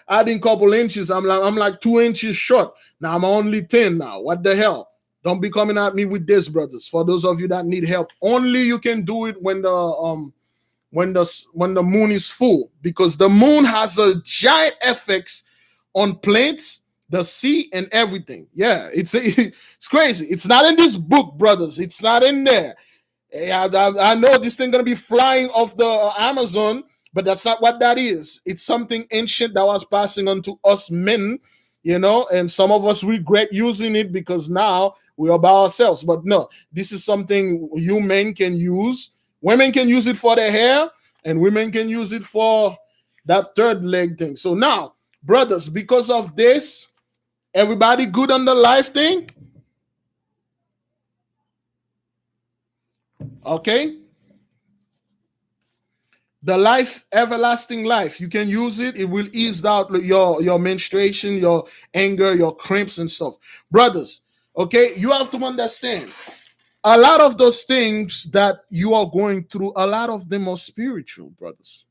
adding couple inches. I'm like 2 inches short. Now I'm only 10 now. What the hell? Don't be coming at me with this, brothers. For those of you that need help, only you can do it when the moon is full, because the moon has a giant effects on plants, the sea, and everything. Yeah, it's crazy. It's not in this book, brothers. It's not in there. I know this thing gonna be flying off the Amazon But that's not what that is. It's something ancient that was passing on to us men, and some of us regret using it because now we are by ourselves. But no, this is something you men can use. Women can use it for their hair, and women can use it for that third leg thing. So now, brothers, because of this, everybody good on the life thing? Okay? The life, everlasting life, you can use it. It will ease out your menstruation, your anger, your cramps and stuff. Brothers, okay, you have to understand, a lot of those things that you are going through, a lot of them are spiritual, brothers.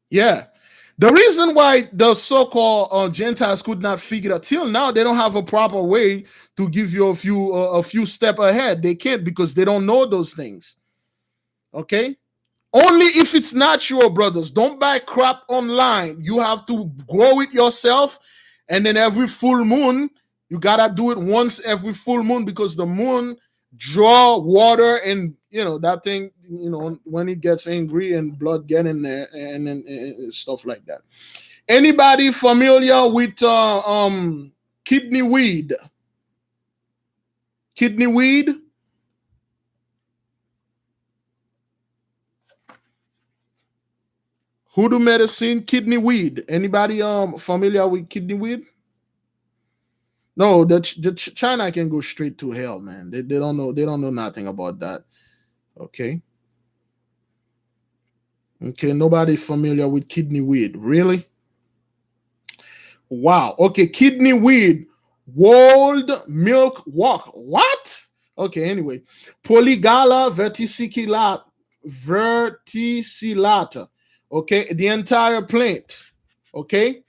Yeah. The reason why the so-called Gentiles could not figure it out till now, they don't have a proper way to give you a few step ahead. They can't because they don't know those things. Okay. Only if it's natural, brothers. Don't buy crap online. You have to grow it yourself, and then every full moon, you gotta do it once every full moon because the moon draw water and that thing. When it gets angry and blood get in there and then stuff like that. Anybody familiar with kidney weed? Kidney weed? Hoodoo medicine, kidney weed. Anybody familiar with kidney weed? No, the China can go straight to hell, man. They don't know. They don't know nothing about that. Okay. Okay. Nobody familiar with kidney weed, really? Wow. Okay. Kidney weed, world milk walk. What? Okay. Anyway, Polygala verticillata. Okay, the entire plant. Okay.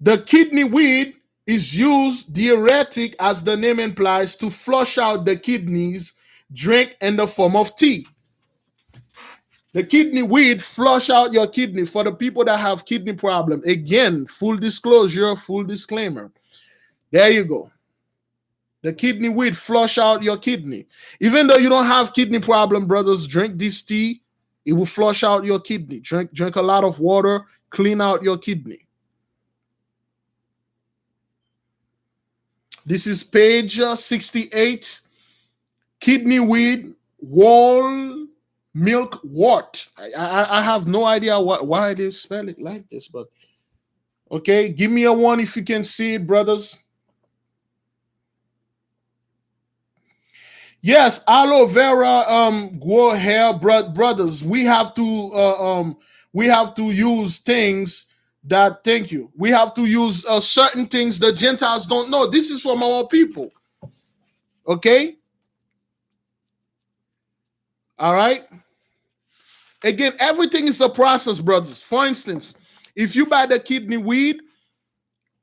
The kidney weed is used diuretic, as the name implies, to flush out the kidneys, drink in the form of tea. The kidney weed flush out your kidney for the people that have kidney problem. Again, full disclosure, full disclaimer. There you go. The kidney weed flush out your kidney. Even though you don't have kidney problem, brothers, drink this tea. It will flush out your kidney. Drink a lot of water, clean out your kidney. This is page 68. Kidney weed, wall milk wort. I have no idea why they spell it like this, but okay, give me a one if you can see it, brothers. Yes, aloe vera grow hair, brothers. We have to use things that, thank you. We have to use certain things the Gentiles don't know. This is from our people. Okay? All right? Again, everything is a process, brothers. For instance, if you buy the kidney weed,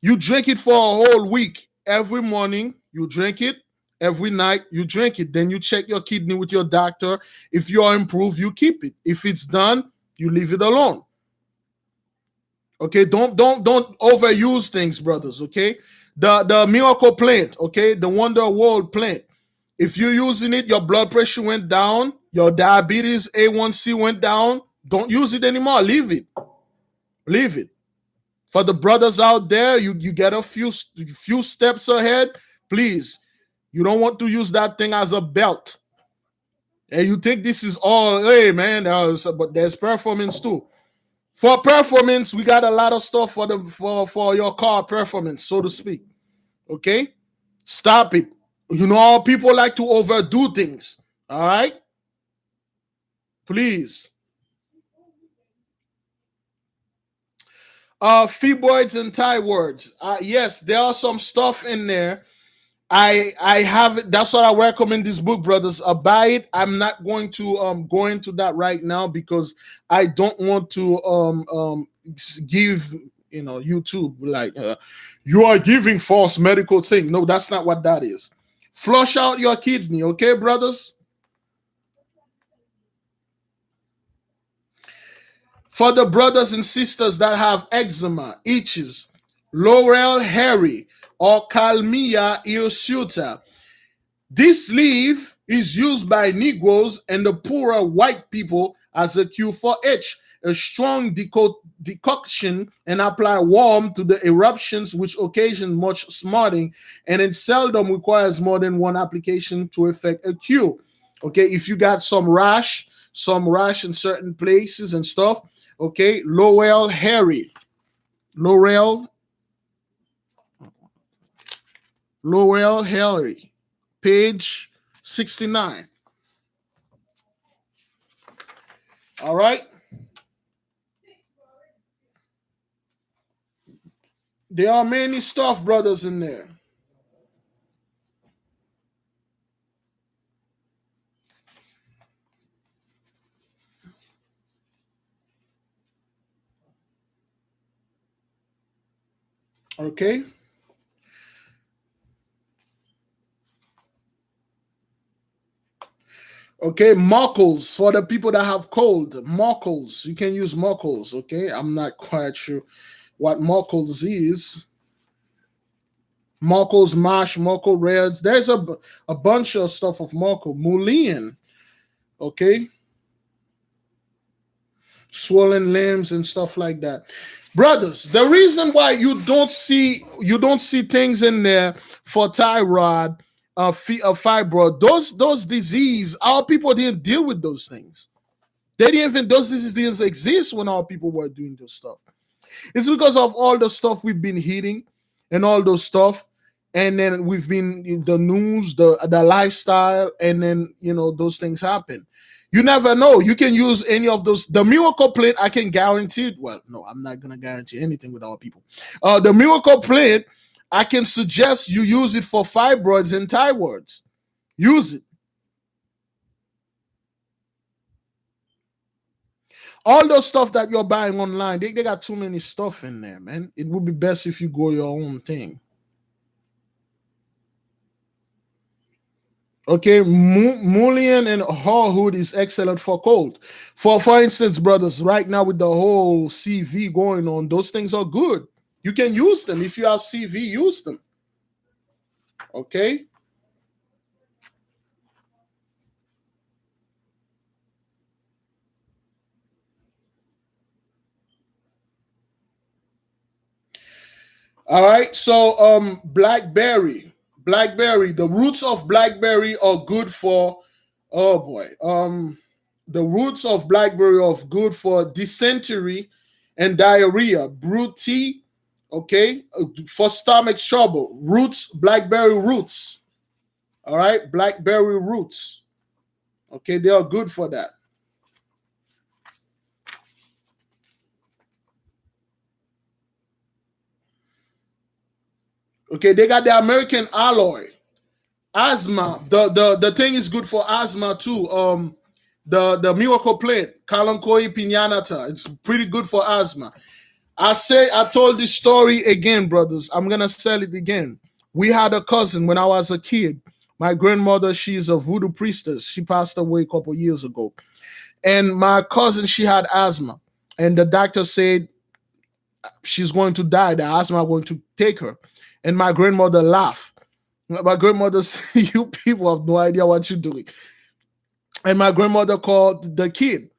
you drink it for a whole week. Every morning, you drink it. Every night, you drink it. Then you check your kidney with your doctor. If you are improved, you keep it. If it's done, you leave it alone. Okay, don't overuse things, brothers. Okay, the miracle plant, okay, the wonder world plant. If you're using it, your blood pressure went down, your diabetes A1C went down. Don't use it anymore. Leave it. Leave it. For the brothers out there, you get a few steps ahead. Please, you don't want to use that thing as a belt. And you think this is all, hey man, but there's performance too. For performance, we got a lot of stuff for your car performance, so to speak. Okay? Stop it. People like to overdo things. All right? Please. Feboids and thyroids. Yes, there are some stuff in there. I have it. That's what I recommend this book, brothers. Buy it. I'm not going to go into that right now because I don't want to give YouTube like you are giving false medical thing. No, that's not what that is. Flush out your kidney, okay, brothers? For the brothers and sisters that have eczema, itches, laurel hairy, or Calmia hirsuta, this leaf is used by Negroes and the poorer white people as a cure for itch. A strong decoction and apply warm to the eruptions, which occasion much smarting, and it seldom requires more than one application to effect a cure. Okay, if you got some rash in certain places and stuff, okay, Laurel Harry, Laurel, Laurel Harry, page 69. All right. There are many stuff, brothers, in there. Okay. Okay, muckles for the people that have cold. Muckles. You can use muckles. Okay. I'm not quite sure what muckles is. Muckles mash, muckle reds. There's a bunch of stuff of muckle. Mullein. Okay. Swollen limbs and stuff like that. Brothers, the reason why you don't see things in there for thyroid, fibroid, those disease, our people didn't deal with those things. They didn't even those diseases didn't exist when our people were doing those stuff. It's because of all the stuff we've been eating and all those stuff, and then we've been the news, the lifestyle, and then those things happen. You never know. You can use any of those. The miracle plate, I can guarantee it. Well, no, I'm not gonna guarantee anything with our people. The miracle plate, I can suggest you use it for fibroids and thyroids. Use it. All those stuff that you're buying online, they got too many stuff in there, man. It would be best if you go your own thing. Okay, mullein and hawhood is excellent for cold. For instance, brothers, right now with the whole CV going on, those things are good. You can use them. If you have CV, use them. Okay. All right. So Blackberry. The roots of blackberry are good for, oh boy. The roots of blackberry are good for dysentery and diarrhea. Brew tea, okay, for stomach trouble. Roots, blackberry roots. All right, blackberry roots. Okay, they are good for that. Okay, they got the American aloe. Asthma. The thing is good for asthma too. The miracle plant, Kalanchoe piñanata. It's pretty good for asthma. I told this story again, brothers. I'm gonna sell it again. We had a cousin when I was a kid. My grandmother, she's a voodoo priestess. She passed away a couple years ago. And my cousin, she had asthma. And the doctor said she's going to die. The asthma going to take her. And my grandmother laughed. My grandmother said, "You people have no idea what you're doing." And my grandmother called the kid.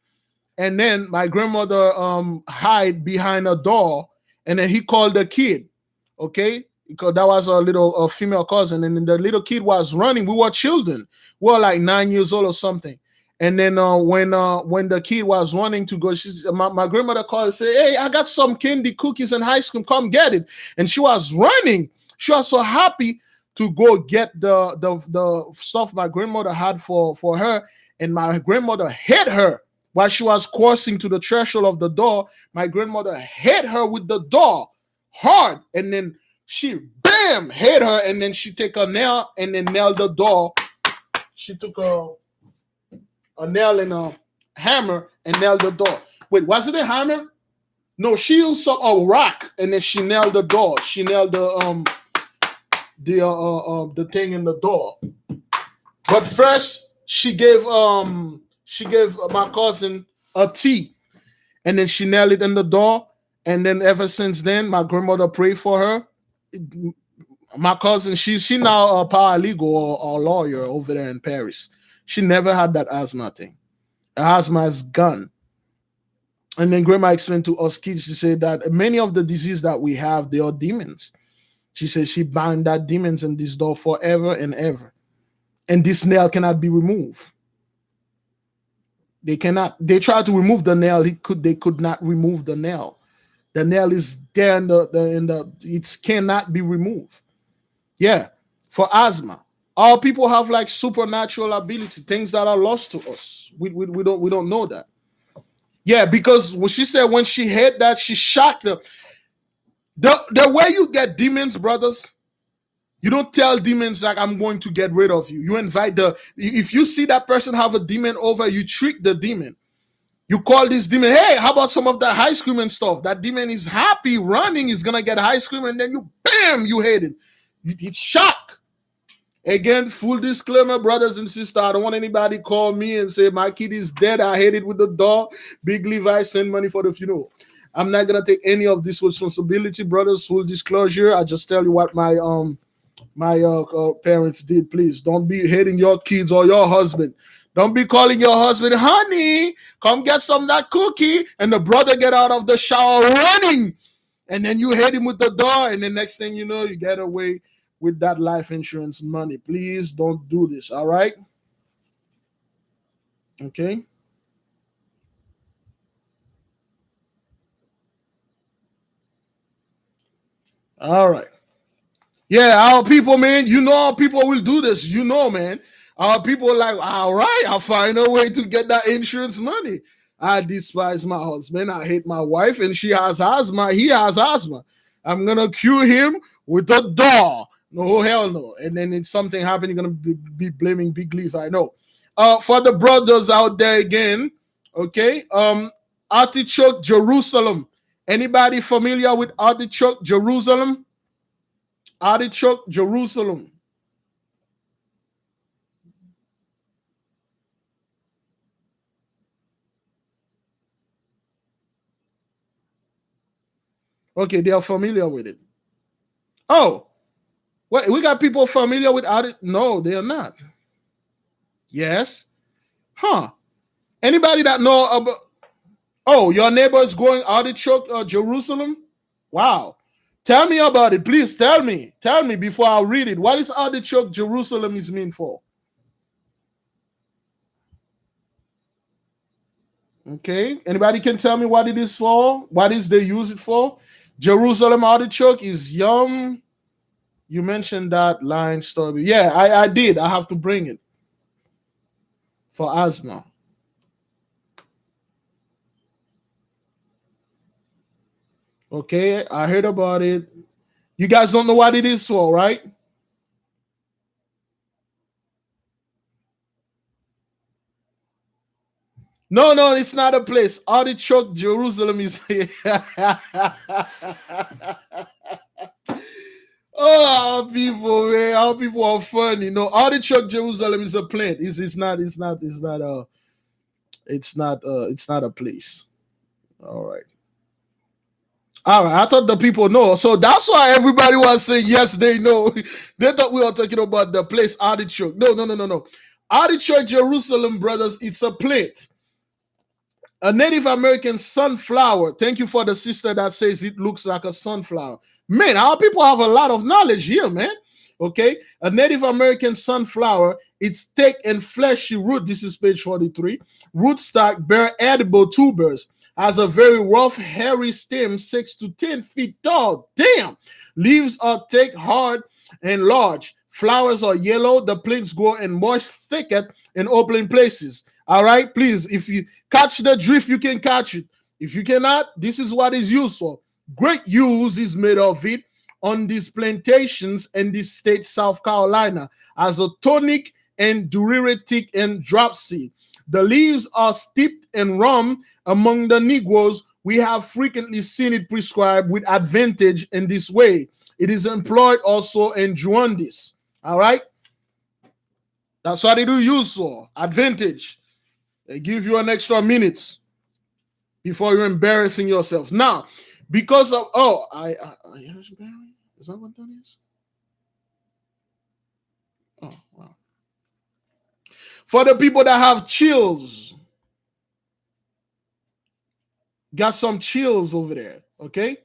And then my grandmother hide behind a door, and then he called the kid, okay? Because that was a female cousin, and then the little kid was running. We were children. We were like 9 years old or something. And then when the kid was running to go, my grandmother called and said, "Hey, I got some candy, cookies, and ice cream. Come get it." And she was running. She was so happy to go get the stuff my grandmother had for her. And my grandmother hit her while she was crossing to the threshold of the door. My grandmother hit her with the door hard, and then she bam hit her, and then she take a nail and then nailed the door. She took a nail and a hammer and nailed the door. Wait, was it a hammer? No, she used a rock, and then she nailed the door. She nailed the thing in the door. But first, she gave my cousin a tea, and then she nailed it in the door. And then ever since then, my grandmother prayed for her. My cousin, she now a paralegal or lawyer over there in Paris. She never had that asthma thing. Her asthma is gone. And then Grandma explained to us kids, she said that many of the disease that we have, they are demons. She said she bound that demons in this door forever and ever. And this nail cannot be removed. They cannot. They tried to remove the nail. They could not remove the nail. The nail is there in the it cannot be removed. Yeah. For asthma. All people have like supernatural ability, things that are lost to us. We don't know that. Yeah, because when she said when she heard that, she shocked them. The way you get demons, brothers, you don't tell demons like I'm going to get rid of you. You invite if you see that person have a demon over, you trick the demon. You call this demon, hey, how about some of that ice cream and stuff? That demon is happy, running, is gonna get ice cream, and then you bam, you hate it. It's shock. Again, full disclaimer, brothers and sisters, I don't want anybody call me and say my kid is dead. I hate it with the dog. Big Levi send money for the funeral. I'm not gonna take any of this responsibility, brothers. Full disclosure. I just tell you what my parents did. Please don't be hating your kids or your husband. Don't be calling your husband, honey, come get some of that cookie, and the brother get out of the shower running, and then you hit him with the door, and the next thing you know, you get away with that life insurance money. Please don't do this, all right? Okay? All right. Yeah, our people, man, you know our people will do this. You know, man. Our people are like, all right, I'll find a way to get that insurance money. I despise my husband. I hate my wife, and she has asthma. He has asthma. I'm going to cure him with a door. No, hell no. And then if something happens, you're going to be blaming Big Leaf. I know. For the brothers out there again, okay, Artichoke, Jerusalem. Anybody familiar with Artichoke, Jerusalem? Artichoke, Jerusalem. Okay, they are familiar with it. Oh, wait, we got people familiar with artichoke? No, they are not. Yes. Huh. Anybody that know about? Oh, your neighbor is going artichoke, Jerusalem? Wow. Tell me about it. Please tell me. Tell me before I read it. What is artichoke, Jerusalem is mean for? Okay. Anybody can tell me what it is for? What is they use it for? Jerusalem artichoke is yum. You mentioned that line story. Yeah, I did. I have to bring it for asthma. Okay, I heard about it. You guys don't know what it is for, right? No, no, it's not a place. Artichoke, Jerusalem is here. Oh, our people, man, our people are funny. No, artichoke, Jerusalem is a plant. It's not a place. All right. All right, I thought the people know. So that's why everybody was saying yes, they know. They thought we were talking about the place artichoke. No, no, no, no, no. Artichoke, Jerusalem, brothers, it's a plant. A Native American sunflower. Thank you for the sister that says it looks like a sunflower. Man, our people have a lot of knowledge here, man. Okay, a Native American sunflower. Its thick and fleshy root. This is page 43. Rootstock bear edible tubers. Has a very rough, hairy stem, 6 to 10 feet tall. Damn. Leaves are thick, hard, and large. Flowers are yellow. The plants grow in moist thicket in open places. All right, please, if you catch the drift, you can catch it. If you cannot, this is what is used for. Great use is made of it on these plantations in this state, South Carolina, as a tonic and diuretic and dropsy. The leaves are steeped in rum. Among the Negroes, we have frequently seen it prescribed with advantage in this way. It is employed also in jaundice. All right, that's what it do use for. Advantage. They give you an extra minute before you're embarrassing yourself. Now, because of is that what that is? Oh, wow. For the people that have chills, got some chills over there. Okay,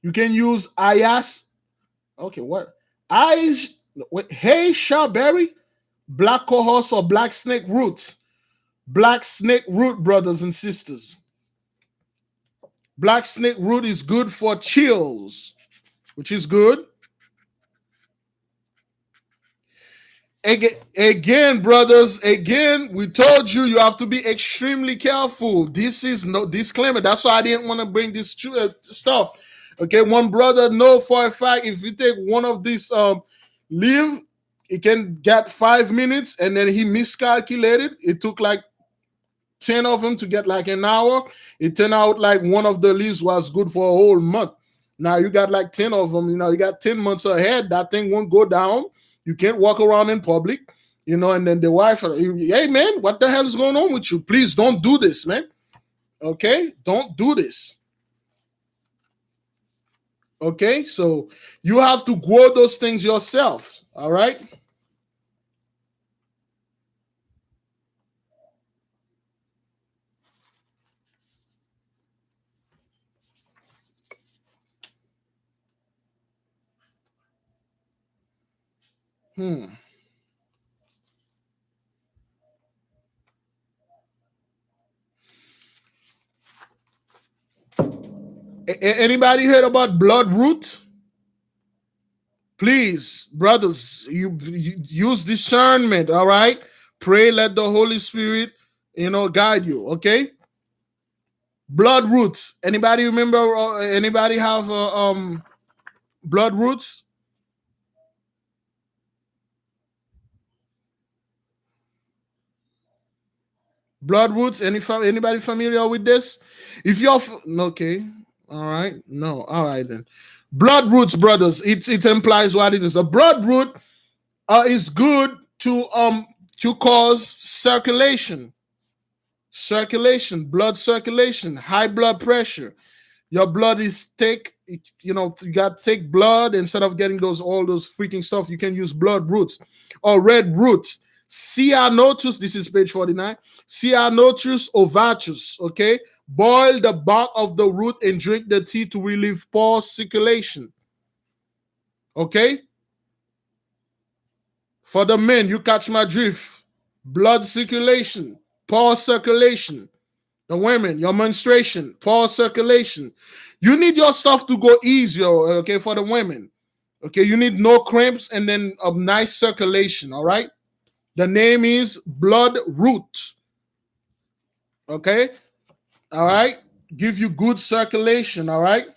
you can use ayas. Okay, what? Eyes. Hey, strawberry, black cohosh or black snake roots. Black snake root, brothers and sisters. Black snake root is good for chills, which is good. Again, brothers, again, we told you you have to be extremely careful. This is no disclaimer. That's why I didn't want to bring this stuff. Okay, one brother know for a fact if you take one of these leave, it can get 5 minutes, and then he miscalculated. It took like 10 of them to get like an hour. It turned out like one of the leaves was good for a whole month. Now you got like 10 of them. You got 10 months ahead. That thing won't go down. You can't walk around in public, and then the wife, hey, man, what the hell is going on with you? Please don't do this, man. Okay? Don't do this. Okay? So you have to grow those things yourself. All right? Anybody heard about bloodroot? Please, brothers, you use discernment, all right? Pray, let the Holy Spirit, guide you, okay? Blood roots. Anybody remember? Anybody have blood roots? Blood roots. Anybody familiar with this? If you're okay, all right, no, all right then. Blood roots, brothers. It implies what it is. A blood root is good to cause circulation, blood circulation, high blood pressure. Your blood is thick. You got thick blood. Instead of getting all those freaking stuff, you can use blood roots or red roots. Cyanotus, this is page 49. Cyanotus ovatus, okay? Boil the bark of the root and drink the tea to relieve poor circulation. Okay? For the men, you catch my drift. Blood circulation, poor circulation. The women, your menstruation, poor circulation. You need your stuff to go easier, okay, for the women. Okay, you need no cramps and then a nice circulation, all right? The name is blood root. Okay? All right? Give you good circulation, all right?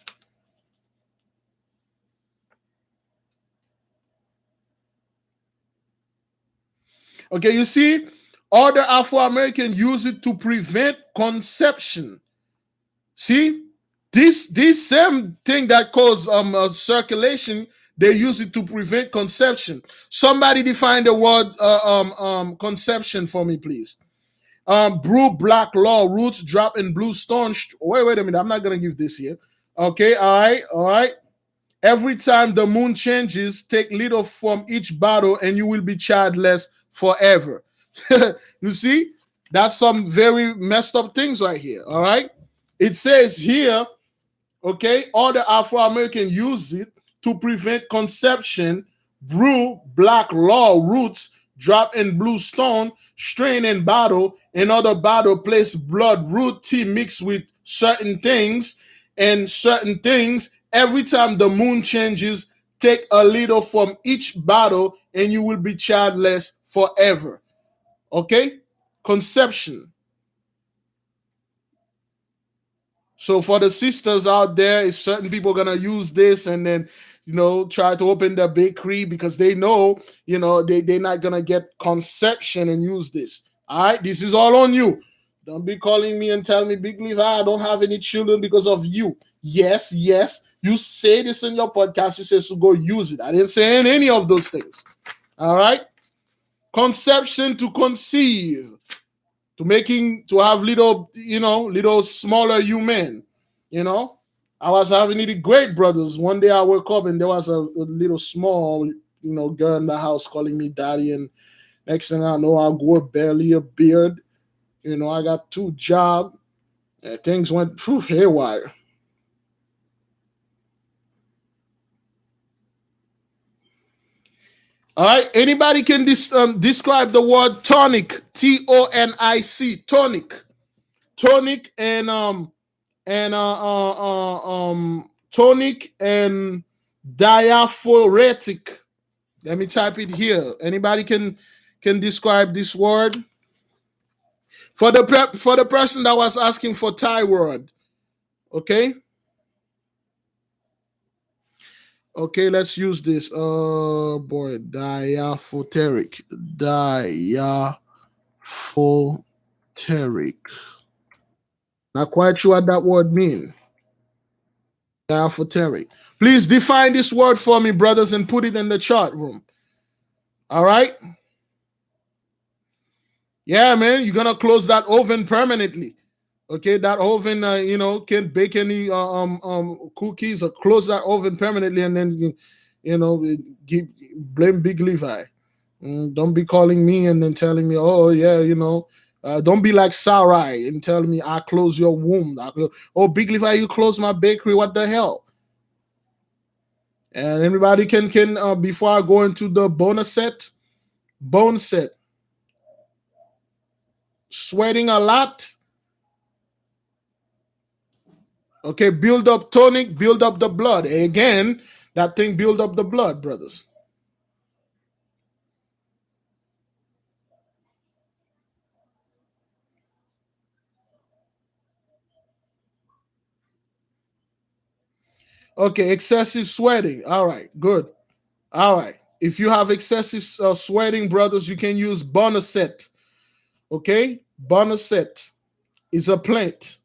Okay, you see, other Afro-American use it to prevent conception. See? This same thing that causes circulation, they use it to prevent conception. Somebody define the word conception for me, please. Brew black law roots drop in blue stone. Wait a minute. I'm not gonna give this here. Okay, all right. Every time the moon changes, take little from each bottle, and you will be childless forever. You see, that's some very messed up things right here. All right, it says here, okay, all the Afro-American use it to prevent conception. Brew black law roots drop in blue stone, strain in bottle. Another bottle, place blood root tea mixed with certain things and certain things. Every time the moon changes, take a little from each bottle and you will be childless forever. Okay? Conception. So for the sisters out there, certain people are going to use this and then, try to open their bakery because they know, they're not going to get conception and use this. All right? This is all on you. Don't be calling me and tell me, Big Leaf, I don't have any children because of you. Yes. You say this in your podcast. You say to go use it. I didn't say any of those things. All right? Conception, to conceive. To have little smaller human. I was having it great, brothers. One day I woke up and there was a little small girl in the house calling me daddy, and next thing I know, I grow barely a beard. I got 2 jobs. And things went haywire. All right. Anybody can describe the word tonic? Tonic. Tonic. Tonic and tonic and diaphoretic. Let me type it here. Anybody can describe this word? For the person that was asking for thyroid. Okay. Okay, let's use this. Oh boy, diaphoretic. Diaphoretic. Not quite sure what that word means. Diaphoretic. Please define this word for me, brothers, and put it in the chat room. All right. Yeah, man, you're gonna close that oven permanently. Okay, that oven, can't bake any cookies, or close that oven permanently, and then blame Big Levi. Don't be calling me and then telling me, oh yeah, don't be like Sarai and telling me I close your womb. Oh, Big Levi, you close my bakery. What the hell? And everybody can before I go into the bone set, sweating a lot. Okay, build up tonic, build up the blood. Again, that thing build up the blood, brothers. Okay, excessive sweating. All right, good. All right. If you have excessive sweating, brothers, you can use Bonacet. Okay, Bonacet is a plant.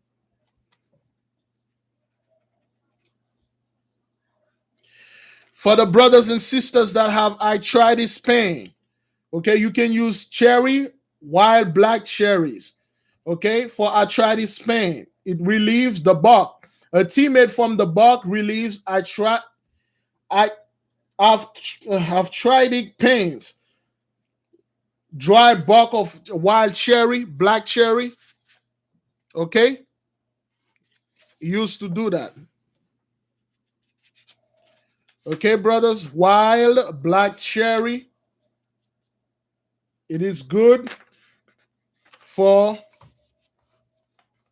For the brothers and sisters that have arthritis pain, okay, you can use wild black cherries. Okay, for arthritis pain, it relieves the bark. A tea made from the bark relieves arthritic pains. Dry bark of wild cherry, black cherry. Okay, used to do that. Okay, brothers, wild black cherry. It is good for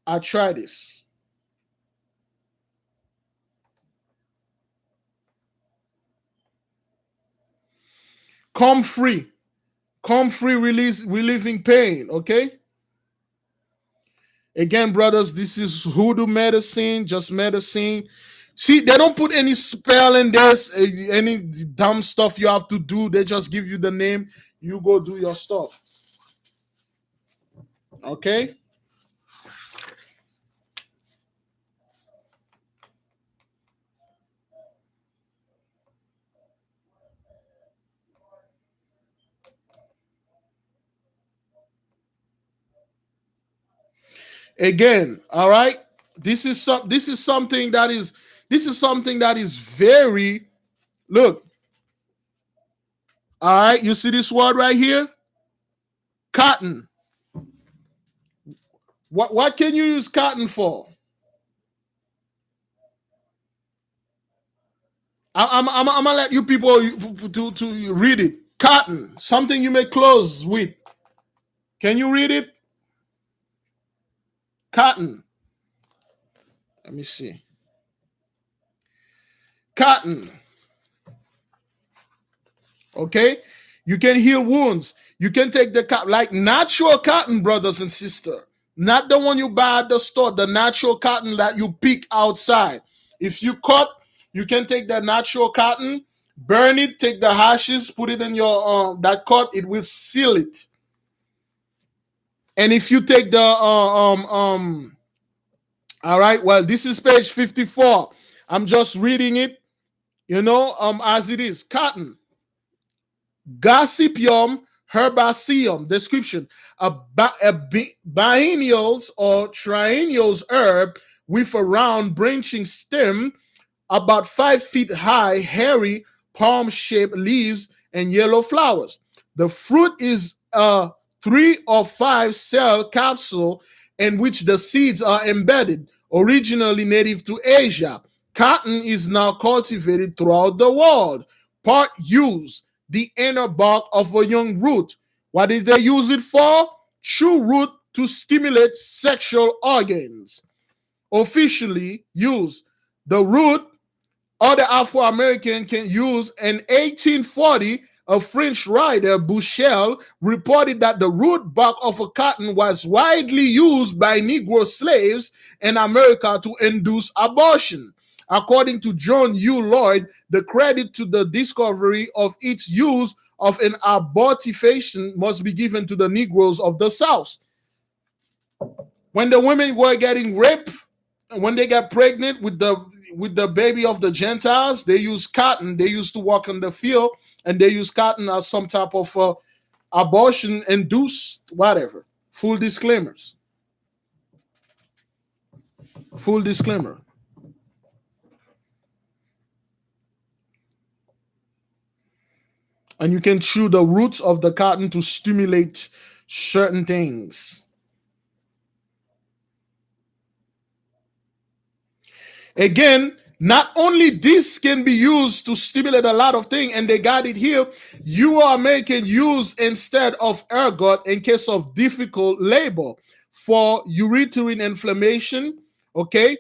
arthritis. Comfrey relieving pain. Okay. Again, brothers, this is hoodoo medicine, just medicine. See, they don't put any spell in this, any dumb stuff you have to do. They just give you the name. You go do your stuff. Okay. Again, all right. This is something that is very, look. All right, you see this word right here? Cotton. What can you use cotton for? I'm gonna let you people to read it. Cotton, something you make clothes with. Can you read it? Cotton. Let me see. Cotton. Okay, you can heal wounds. You can take the cotton, like natural cotton, brothers and sisters. Not the one you buy at the store, the natural cotton that you pick outside. If you cut, you can take the natural cotton, burn it, take the ashes, put it in your that cut, it will seal it. And if you take the all right, well, this is page 54. I'm just reading it, as it is. Cotton. Gossypium herbaceum. Description: a biennials or triennials herb with a round branching stem, about 5 feet high, hairy, palm-shaped leaves, and yellow flowers. The fruit is a 3 or 5 cell capsule in which the seeds are embedded, originally native to Asia. Cotton is now cultivated throughout the world. Part use the inner bark of a young root. What did they use it for? Chew root to stimulate sexual organs. Officially use the root. Other Afro-American can use. In 1840, a French writer, Bouchel, reported that the root bark of a cotton was widely used by Negro slaves in America to induce abortion. According to John U. Lloyd, the credit to the discovery of its use of an abortifacient must be given to the Negroes of the South. When the women were getting raped, when they got pregnant with the baby of the Gentiles, they used cotton. They used to walk in the field, and they used cotton as some type of abortion induced whatever. Full disclaimers. Full disclaimer. And you can chew the roots of the cotton to stimulate certain things. Again, not only this can be used to stimulate a lot of things, and they got it here, you are making use instead of ergot in case of difficult labor for uterine inflammation. Okay,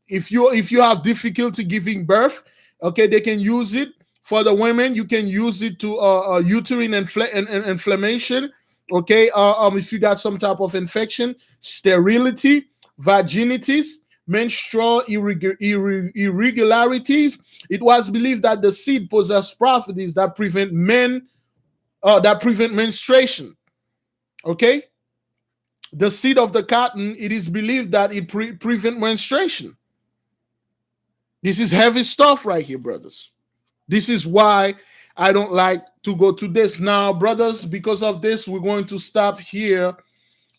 if you have difficulty giving birth, okay, they can use it. For the women, you can use it to uterine inflammation. Okay, if you got some type of infection, sterility, vaginitis, menstrual irregularities. It was believed that the seed possessed properties that prevent menstruation. Okay, the seed of the cotton. It is believed that it prevent menstruation. This is heavy stuff right here, brothers. This is why I don't like to go to this now, brothers. Because of this, we're going to stop here.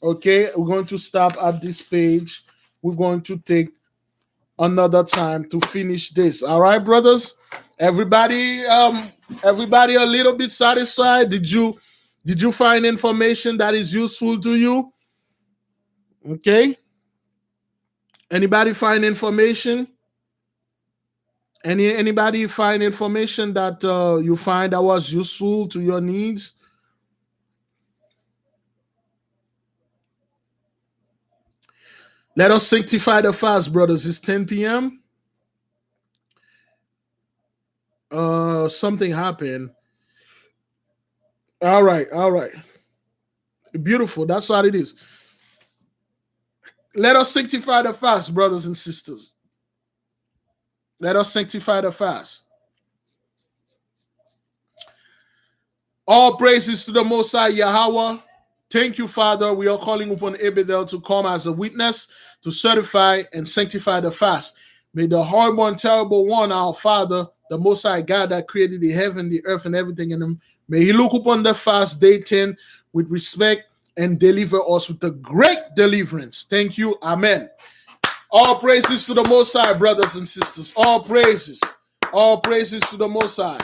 Okay, we're going to stop at this page. We're going to take another time to finish this. All right, brothers. Everybody a little bit satisfied? Did you find information that is useful to you? Okay. Anybody find information? Anybody find information that you find that was useful to your needs? Let us sanctify the fast, brothers. It's 10 p.m. Something happened. All right, all right. Beautiful. That's what it is. Let us sanctify the fast, brothers and sisters. Let us sanctify the fast. All praises to the Most High YAHAWAH. Thank you, Father. We are calling upon Abedel to come as a witness to certify and sanctify the fast. May the horrible and terrible one, our Father, the Most High God that created the heaven, the earth, and everything in them, may he look upon the fast day 10 with respect and deliver us with a great deliverance. Thank you. Amen. All praises to the Most High, brothers and sisters. All praises. All praises to the Most High.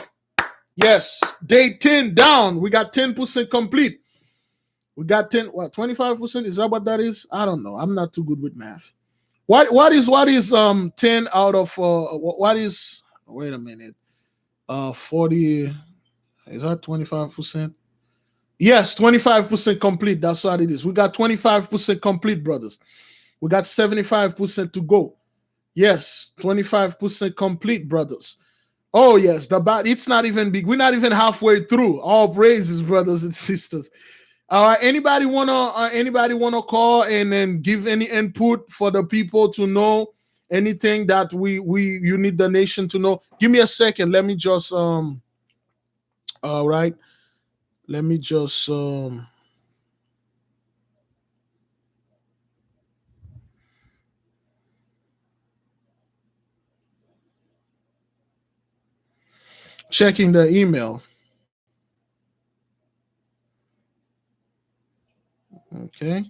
Yes, day 10 down. We got 10% complete. We got 25%? Is that what that is? I don't know. I'm not too good with math. What is 10 out of what is, wait a minute. 40, is that 25%? Yes, 25% complete. That's what it is. We got 25% complete, brothers. We got 75% to go. Yes, 25% complete, brothers. Oh yes, it's not even big. We're not even halfway through. All praises, brothers and sisters. All right. Anybody wanna call and then give any input for the people to know anything that you need the nation to know? Give me a second. Let me just all right. Let me just checking the email. Okay.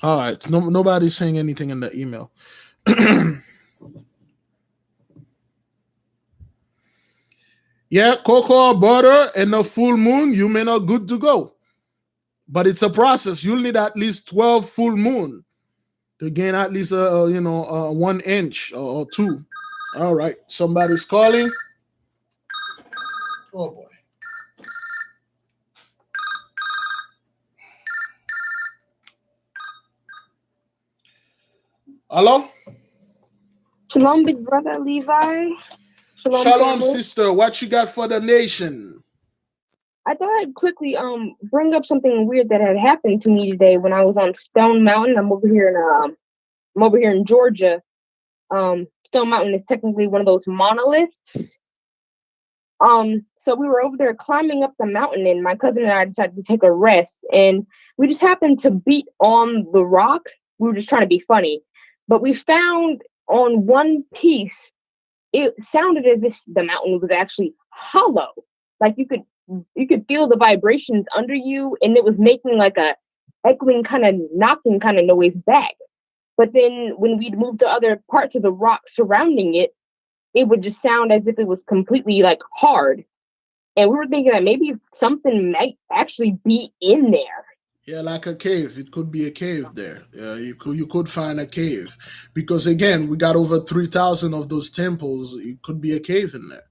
All right. No, nobody's saying anything in the email. Yeah, cocoa butter and a full moon, you may not good to go. But it's a process. You'll need at least 12 full moon to gain at least 1 inch or two. All right. Somebody's calling. Oh boy. Hello? Shalom, big brother Levi. Shalom, sister. What you got for the nation? I thought I'd quickly bring up something weird that had happened to me today when I was on Stone Mountain. I'm over here in Georgia. Stone Mountain is technically one of those monoliths. So we were over there climbing up the mountain, and my cousin and I decided to take a rest, and we just happened to beat on the rock. We were just trying to be funny, but we found on one piece, it sounded as if the mountain was actually hollow. Like you could feel the vibrations under you, and it was making like a echoing kind of knocking kind of noise back. But then when we'd moved to other parts of the rock surrounding it, it would just sound as if it was completely like hard. And we were thinking that maybe something might actually be in there. Yeah, like a cave. It could be a cave there. You could find a cave because again, we got over 3,000 of those temples. It could be a cave in there.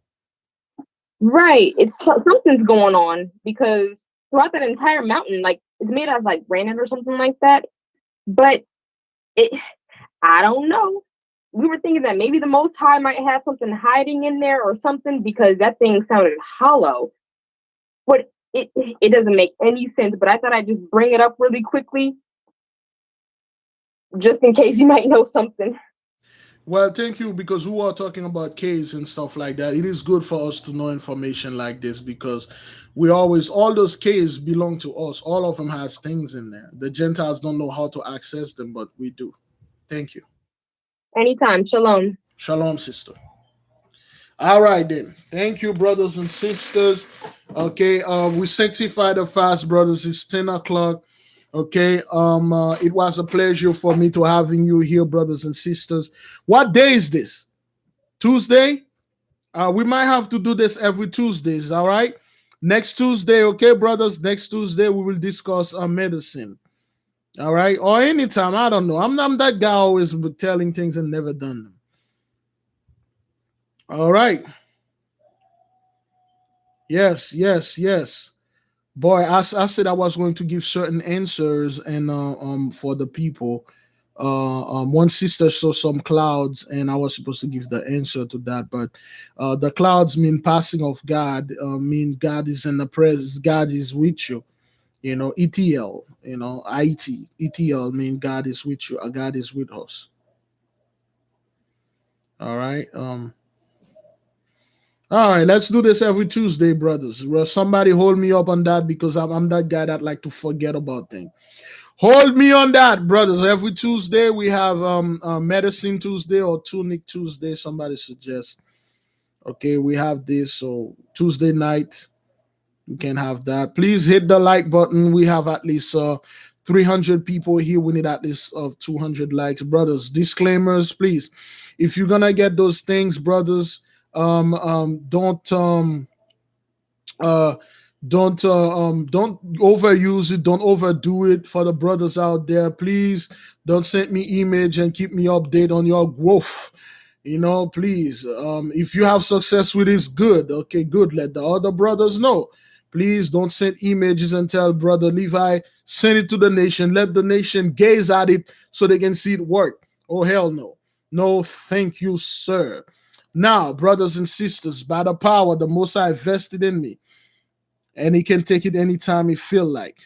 Right. It's something's going on because throughout that entire mountain, like it's made out of like granite or something like that. But I don't know. We were thinking that maybe the Most High might have something hiding in there or something because that thing sounded hollow. But it doesn't make any sense. But I thought I'd just bring it up really quickly, just in case you might know something. Well, thank you, because we were talking about caves and stuff like that. It is good for us to know information like this because all those caves belong to us. All of them has things in there. The Gentiles don't know how to access them, but we do. Thank you. Anytime. Shalom. Shalom, sister. All right, then. Thank you, brothers and sisters. Okay, we sanctify the fast, brothers. It's 10 o'clock. Okay, it was a pleasure for me to having you here, brothers and sisters. What day is this? Tuesday? We might have to do this every Tuesdays, all right? Next Tuesday, okay, brothers? Next Tuesday, we will discuss medicine. All right? Or anytime, I don't know. I'm that guy always telling things and never done them. All right. Yes. Boy, I said I was going to give certain answers and for the people. One sister saw some clouds and I was supposed to give the answer to that, but the clouds mean passing of God, mean God is in the presence, God is with you. ETL, ETL mean God is with you, God is with us. All right. All right, let's do this every Tuesday, brothers. Well, somebody hold me up on that because I'm that guy that like to forget about things. Hold me on that, brothers. Every Tuesday we have medicine Tuesday or tunic Tuesday. Somebody suggests. Okay, we have this. So Tuesday night we can have that. Please hit the like button. We have at least 300 people here. We need at least 200 likes, brothers. Disclaimers, please. If you're gonna get those things, brothers, don't uh don't overuse it, don't overdo it. For the brothers out there, please don't send me image and keep me updated on your growth. Please, if you have success with this, good. Okay, good. Let the other brothers know. Please don't send images and tell brother Levi, send it to the nation, let the nation gaze at it so they can see it work. Oh, hell no. No, thank you, sir. Now, brothers and sisters, by the power the Most High vested in me, and he can take it anytime he feel like,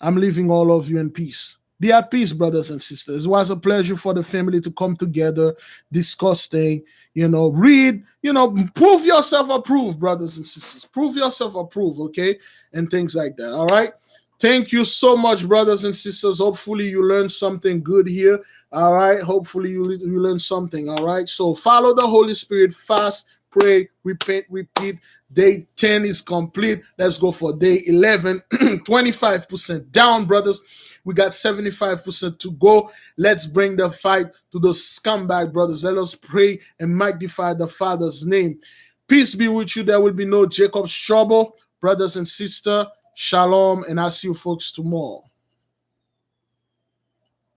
I'm leaving all of you in peace. Be at peace, brothers and sisters. It was a pleasure for the family to come together, discuss things, read, prove yourself approved, brothers and sisters. Prove yourself approved, okay? And things like that, all right? Thank you so much, brothers and sisters. Hopefully you learned something good here, all right? Hopefully you learned something, all right? So follow the Holy Spirit, fast, pray, repent, repeat. Day 10 is complete. Let's go for day 11. 25% down, brothers. We got 75% to go. Let's bring the fight to the scumbag, brothers. Let us pray and magnify the Father's name. Peace be with you. There will be no Jacob's trouble. Brothers and sisters, shalom, and I'll see you folks tomorrow.